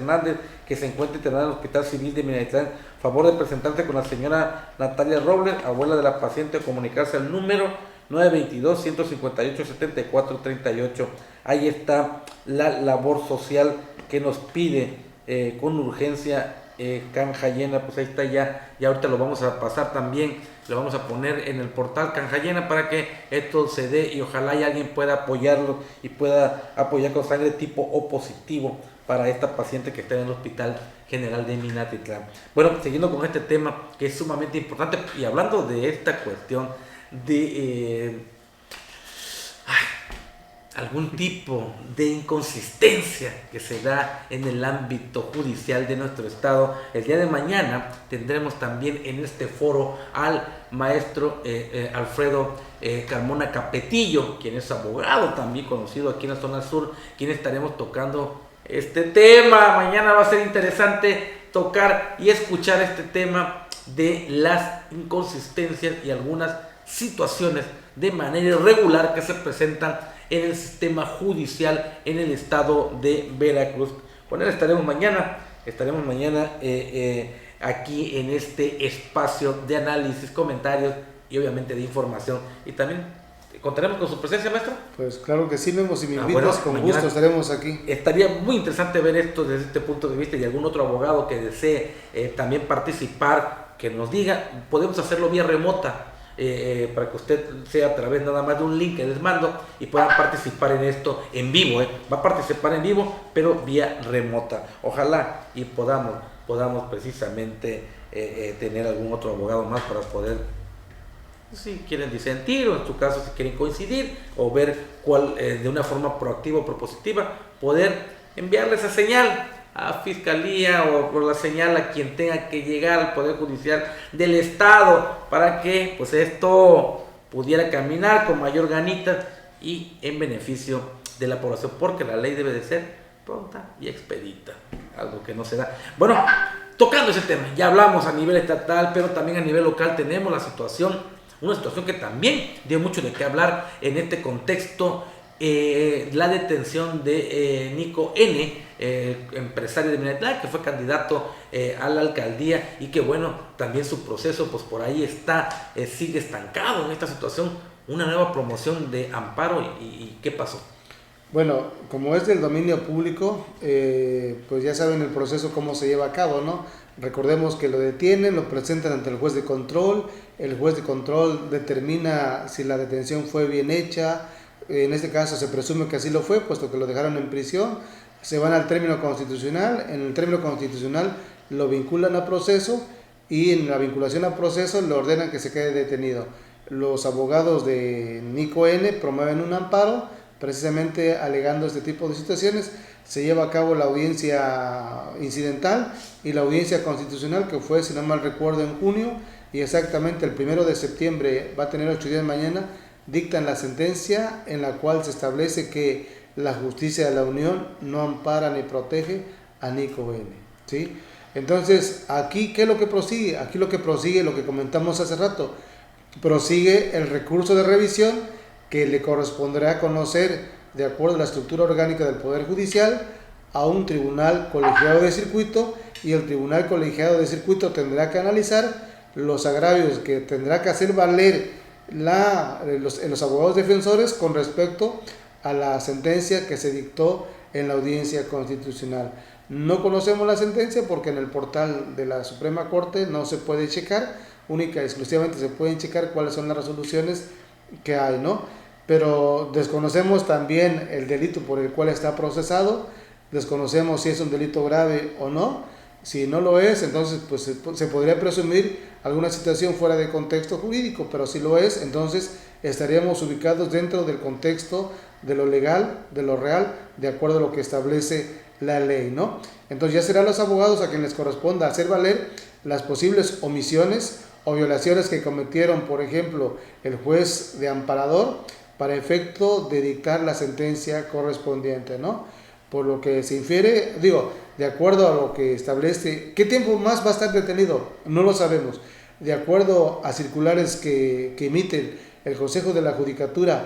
que se encuentra internada en el Hospital Civil de Minatitlán. Favor de presentarse con la señora Natalia Robles, abuela de la paciente, o comunicarse al número 922-158-7438. Ahí está la labor social que nos pide con urgencia Canja Llena. Pues ahí está ya ahorita lo vamos a pasar también, lo vamos a poner en el portal Canja Llena para que esto se dé, y ojalá y alguien pueda apoyarlo y pueda apoyar con sangre tipo O positivo para esta paciente que está en el Hospital General de Minatitlán. Bueno, siguiendo con este tema que es sumamente importante, y hablando de esta cuestión de algún tipo de inconsistencia que se da en el ámbito judicial de nuestro estado, el día de mañana tendremos también en este foro al maestro Alfredo Carmona Capetillo, quien es abogado también conocido aquí en la zona sur, quien estaremos tocando este tema. Mañana va a ser interesante tocar y escuchar este tema de las inconsistencias y algunas situaciones de manera irregular que se presentan en el sistema judicial en el estado de Veracruz. Con él estaremos mañana aquí en este espacio de análisis, comentarios y obviamente de información. Y también contaremos con su presencia, maestro.
Pues claro que sí, Memo, si me invitas, con gusto estaremos aquí.
Estaría muy interesante ver esto desde este punto de vista, y algún otro abogado que desee también participar, que nos diga. Podemos hacerlo vía remota, para que usted sea a través nada más de un link que les mando y puedan participar en esto en vivo. Va a participar en vivo, pero vía remota. Ojalá y podamos precisamente tener algún otro abogado más para poder si quieren disentir o en su caso si quieren coincidir o ver cuál de una forma proactiva o propositiva poder enviarle esa señal a Fiscalía o por la señal a quien tenga que llegar al Poder Judicial del Estado para que pues esto pudiera caminar con mayor ganita y en beneficio de la población, porque la ley debe de ser pronta y expedita, algo que no se da. Bueno, tocando ese tema, ya hablamos a nivel estatal, pero también a nivel local tenemos la situación, una situación que también dio mucho de qué hablar en este contexto, la detención de Nico N., empresario de Minatitlán, que fue candidato a la alcaldía y que bueno, también su proceso pues por ahí está, sigue estancado en esta situación, una nueva promoción de amparo y ¿qué pasó?
Bueno, como es del dominio público, pues ya saben el proceso cómo se lleva a cabo, ¿no? Recordemos que lo detienen, lo presentan ante el juez de control, el juez de control determina si la detención fue bien hecha, en este caso se presume que así lo fue, puesto que lo dejaron en prisión, se van al término constitucional, en el término constitucional lo vinculan a proceso y en la vinculación a proceso le ordenan que se quede detenido. Los abogados de Nico N. promueven un amparo, precisamente alegando este tipo de situaciones. Se lleva a cabo la audiencia incidental y la audiencia constitucional, que fue, si no mal recuerdo, en junio, y exactamente el 1 de septiembre, va a tener 8 días mañana, dictan la sentencia en la cual se establece que la justicia de la Unión no ampara ni protege a Nico N. ¿Sí? Entonces, aquí, ¿qué es lo que prosigue? Aquí lo que prosigue, lo que comentamos hace rato, prosigue el recurso de revisión que le corresponderá conocer, de acuerdo a la estructura orgánica del Poder Judicial, a un tribunal colegiado de circuito, y el tribunal colegiado de circuito tendrá que analizar los agravios que tendrá que hacer valer los abogados defensores con respecto a la sentencia que se dictó en la audiencia constitucional. No conocemos la sentencia porque en el portal de la Suprema Corte no se puede checar, única y exclusivamente se pueden checar cuáles son las resoluciones que hay, ¿no? Pero desconocemos también el delito por el cual está procesado, desconocemos si es un delito grave o no. Si no lo es, entonces pues se podría presumir alguna situación fuera de contexto jurídico, pero si lo es, entonces estaríamos ubicados dentro del contexto de lo legal, de lo real, de acuerdo a lo que establece la ley, ¿no? Entonces ya serán los abogados a quienes les corresponda hacer valer las posibles omisiones o violaciones que cometieron, por ejemplo, el juez de amparador, para efecto de dictar la sentencia correspondiente, ¿no? Por lo que se infiere, de acuerdo a lo que establece, ¿qué tiempo más va a estar detenido? No lo sabemos. De acuerdo a circulares que emiten el Consejo de la Judicatura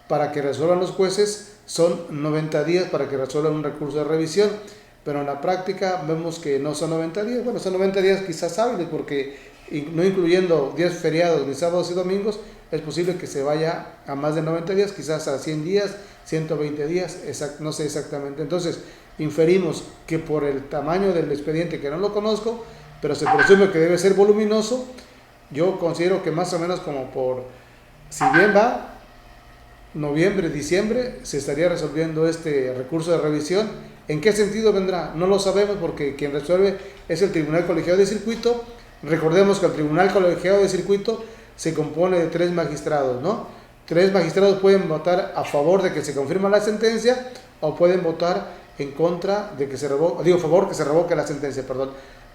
para que resuelvan los jueces, son 90 días para que resuelvan un recurso de revisión, pero en la práctica vemos que no son 90 días, bueno, son 90 días quizás hábiles, porque no incluyendo días feriados ni sábados y domingos, es posible que se vaya a más de 90 días, quizás a 100 días, 120 días, no sé exactamente. Entonces, inferimos que por el tamaño del expediente, que no lo conozco, pero se presume que debe ser voluminoso, yo considero que más o menos como por, si bien va, noviembre, diciembre, se estaría resolviendo este recurso de revisión. ¿En qué sentido vendrá? No lo sabemos, porque quien resuelve es el Tribunal Colegiado de Circuito. Recordemos que el Tribunal Colegiado de Circuito se compone de 3 magistrados, ¿no? 3 magistrados pueden votar a favor de que se confirme la sentencia o pueden votar en contra de que se revoque, a favor que se revoque la sentencia, perdón.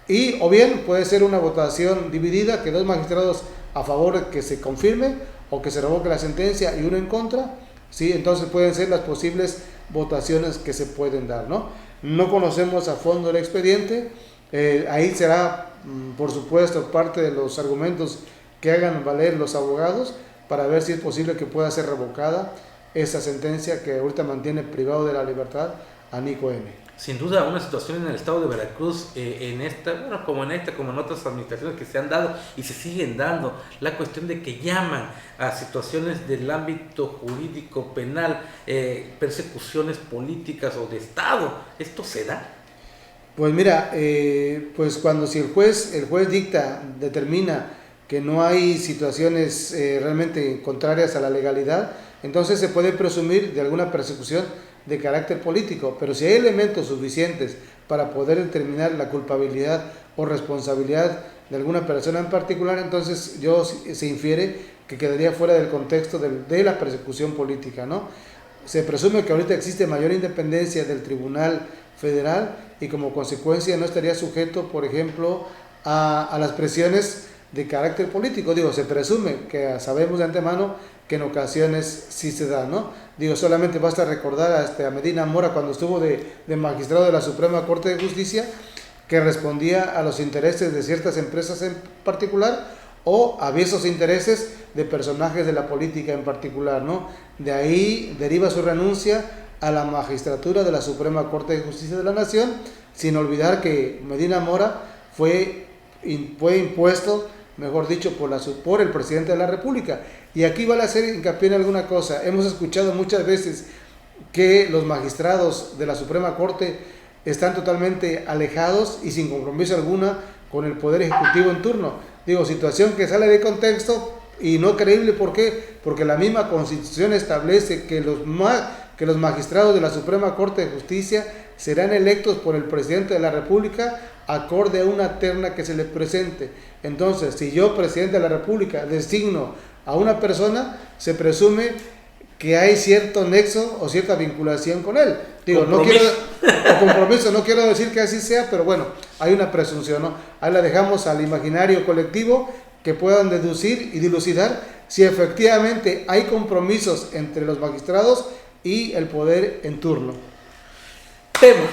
Y o bien puede ser una votación dividida, que 2 magistrados a favor de que se confirme o que se revoque la sentencia y 1 en contra, ¿sí? Entonces pueden ser las posibles votaciones que se pueden dar, ¿no? No conocemos a fondo el expediente, ahí será, por supuesto, parte de los argumentos que hagan valer los abogados para ver si es posible que pueda ser revocada esa sentencia que ahorita mantiene privado de la libertad a Nico N.
Sin duda, una situación en el estado de Veracruz, como en otras administraciones que se han dado y se siguen dando, la cuestión de que llaman a situaciones del ámbito jurídico penal, persecuciones políticas o de Estado. ¿Esto se da?
Pues mira, pues cuando si el juez determina que no hay situaciones realmente contrarias a la legalidad, entonces se puede presumir de alguna persecución de carácter político, pero si hay elementos suficientes para poder determinar la culpabilidad o responsabilidad de alguna persona en particular, entonces se infiere que quedaría fuera del contexto de la persecución política, ¿no? Se presume que ahorita existe mayor independencia del Tribunal Federal y como consecuencia no estaría sujeto, por ejemplo, a las presiones de carácter político. Digo, se presume, que sabemos de antemano que en ocasiones sí se da, ¿no? Digo, solamente basta recordar a Medina Mora cuando estuvo de magistrado de la Suprema Corte de Justicia, que respondía a los intereses de ciertas empresas en particular o a visos intereses de personajes de la política en particular, ¿no? De ahí deriva su renuncia a la magistratura de la Suprema Corte de Justicia de la Nación, sin olvidar que Medina Mora fue impuesto, mejor dicho, por el presidente de la República. Y aquí vale hacer hincapié en alguna cosa. Hemos escuchado muchas veces que los magistrados de la Suprema Corte están totalmente alejados y sin compromiso alguna con el Poder Ejecutivo en turno. Digo, situación que sale de contexto y no creíble. ¿Por qué? Porque la misma Constitución establece que los magistrados de la Suprema Corte de Justicia serán electos por el presidente de la República acorde a una terna que se le presente. Entonces, si yo, presidente de la República, designo a una persona, se presume que hay cierto nexo o cierta vinculación con él. Digo, compromiso, no quiero decir que así sea, pero bueno, hay una presunción, ¿no? Ahí la dejamos al imaginario colectivo que puedan deducir y dilucidar si efectivamente hay compromisos entre los magistrados y el poder en turno.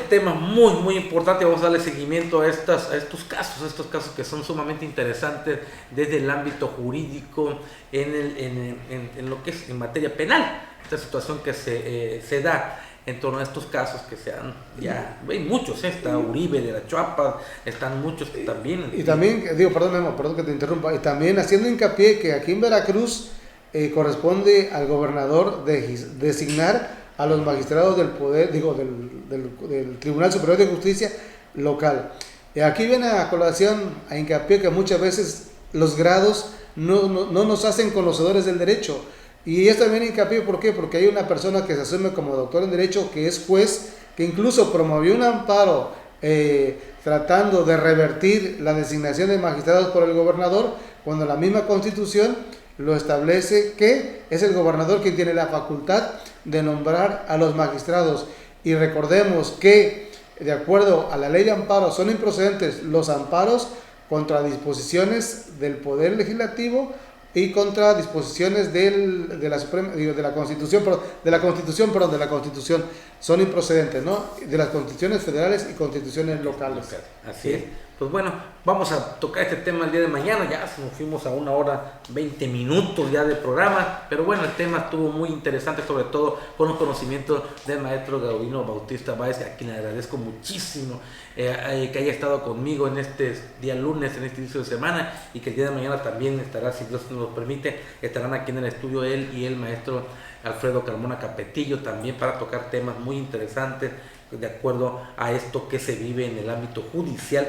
Temas muy, muy importantes. Vamos a darle seguimiento a estos casos que son sumamente interesantes desde el ámbito jurídico, en lo que es en materia penal. Esta situación que se da en torno a estos casos que se han, ya hay muchos, está Uribe de la Chuapa, están muchos que también.
Y también, perdón que te interrumpa, y también haciendo hincapié que aquí en Veracruz corresponde al gobernador designar a los magistrados del poder, del Tribunal Superior de Justicia local. Y aquí viene a colación a hincapié que muchas veces los grados no nos hacen conocedores del derecho. Y esto también hincapié, ¿por qué? Porque hay una persona que se asume como doctor en derecho, que es juez, que incluso promovió un amparo tratando de revertir la designación de magistrados por el gobernador, cuando la misma Constitución lo establece que es el gobernador quien tiene la facultad de nombrar a los magistrados. Y recordemos que, de acuerdo a la ley de amparo, son improcedentes los amparos contra disposiciones del Poder Legislativo y contra disposiciones de la Constitución, son improcedentes, ¿no? De las constituciones federales y constituciones locales.
Así es. Pues bueno, vamos a tocar este tema el día de mañana. Ya nos fuimos a 1 hora 20 minutos ya de programa, pero bueno, el tema estuvo muy interesante, sobre todo con los conocimientos del maestro Gaudino Bautista Báez, a quien le agradezco muchísimo que haya estado conmigo en este día lunes, en este inicio de semana, y que el día de mañana también estará, si Dios nos lo permite, estarán aquí en el estudio él y el maestro Alfredo Carmona Capetillo, también para tocar temas muy interesantes de acuerdo a esto que se vive en el ámbito judicial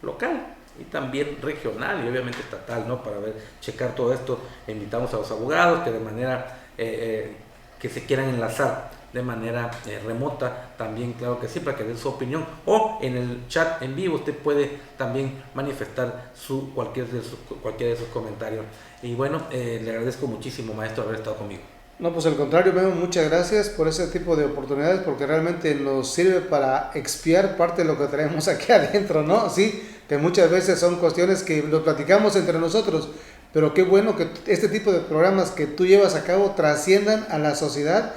local y también regional y obviamente estatal, ¿no? Para checar todo esto. Invitamos a los abogados que de manera que se quieran enlazar de manera remota, también claro que sí, para que den su opinión, o en el chat en vivo usted puede también manifestar cualquiera de sus comentarios. Y bueno, le agradezco muchísimo, maestro, haber estado conmigo.
No, pues al contrario, Memo, muchas gracias por ese tipo de oportunidades, porque realmente nos sirve para expiar parte de lo que traemos aquí adentro, ¿no? Sí, que muchas veces son cuestiones que lo platicamos entre nosotros, pero qué bueno que este tipo de programas que tú llevas a cabo trasciendan a la sociedad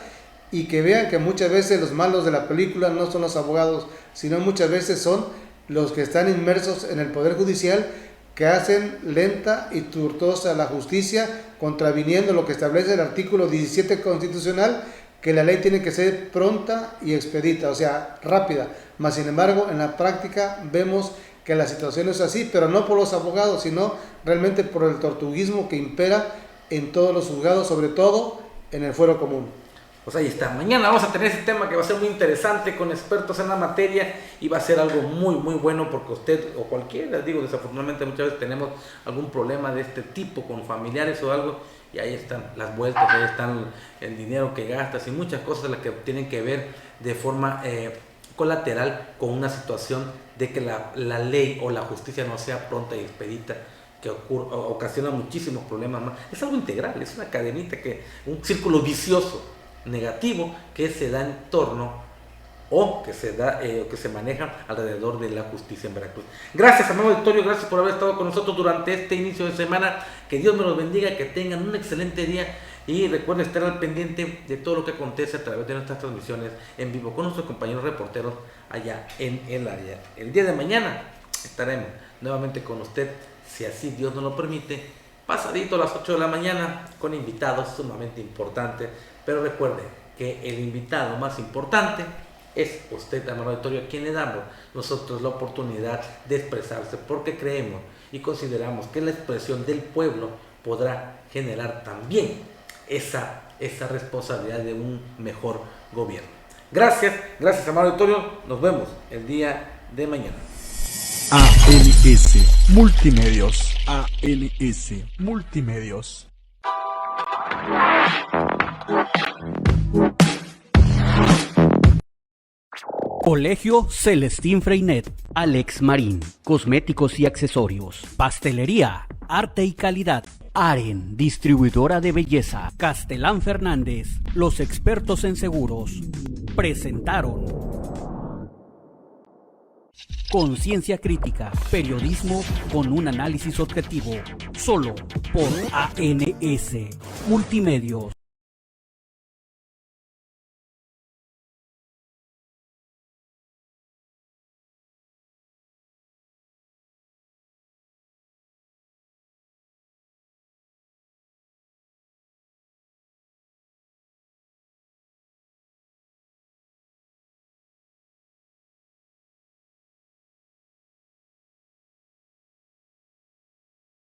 y que vean que muchas veces los malos de la película no son los abogados, sino muchas veces son los que están inmersos en el Poder Judicial, que hacen lenta y tortuosa la justicia, contraviniendo lo que establece el artículo 17 constitucional, que la ley tiene que ser pronta y expedita, o sea, rápida. Mas, sin embargo, en la práctica vemos que la situación es así, pero no por los abogados, sino realmente por el tortuguismo que impera en todos los juzgados, sobre todo en el fuero común.
Pues ahí está. Mañana vamos a tener ese tema que va a ser muy interesante con expertos en la materia y va a ser algo muy, muy bueno porque usted o cualquiera, digo, desafortunadamente muchas veces tenemos algún problema de este tipo con familiares o algo y ahí están las vueltas, ahí están el dinero que gastas y muchas cosas las que tienen que ver de forma colateral con una situación de que la ley o la justicia no sea pronta y expedita, que ocasiona muchísimos problemas más. Es algo integral, es una cadenita, un círculo vicioso negativo que se da en torno o que se maneja alrededor de la justicia en Veracruz. Gracias, amado auditorio, gracias por haber estado con nosotros durante este inicio de semana. Que Dios me los bendiga, que tengan un excelente día y recuerden estar al pendiente de todo lo que acontece a través de nuestras transmisiones en vivo con nuestros compañeros reporteros allá en el área. El día de mañana estaremos nuevamente con usted, si así Dios nos lo permite, pasadito a las 8 de la mañana con invitados sumamente importantes. Pero recuerde que el invitado más importante es usted, amado auditorio, a quien le damos nosotros la oportunidad de expresarse, porque creemos y consideramos que la expresión del pueblo podrá generar también esa responsabilidad de un mejor gobierno. Gracias, amado auditorio, nos vemos el día de mañana.
ANS Multimedios. ANS Multimedios.
Colegio Celestín Freinet, Alex Marín, cosméticos y accesorios, pastelería, arte y calidad, Aren, distribuidora de belleza, Castellán Fernández, los expertos en seguros, presentaron Conciencia Crítica, periodismo con un análisis objetivo, solo por ANS Multimedios.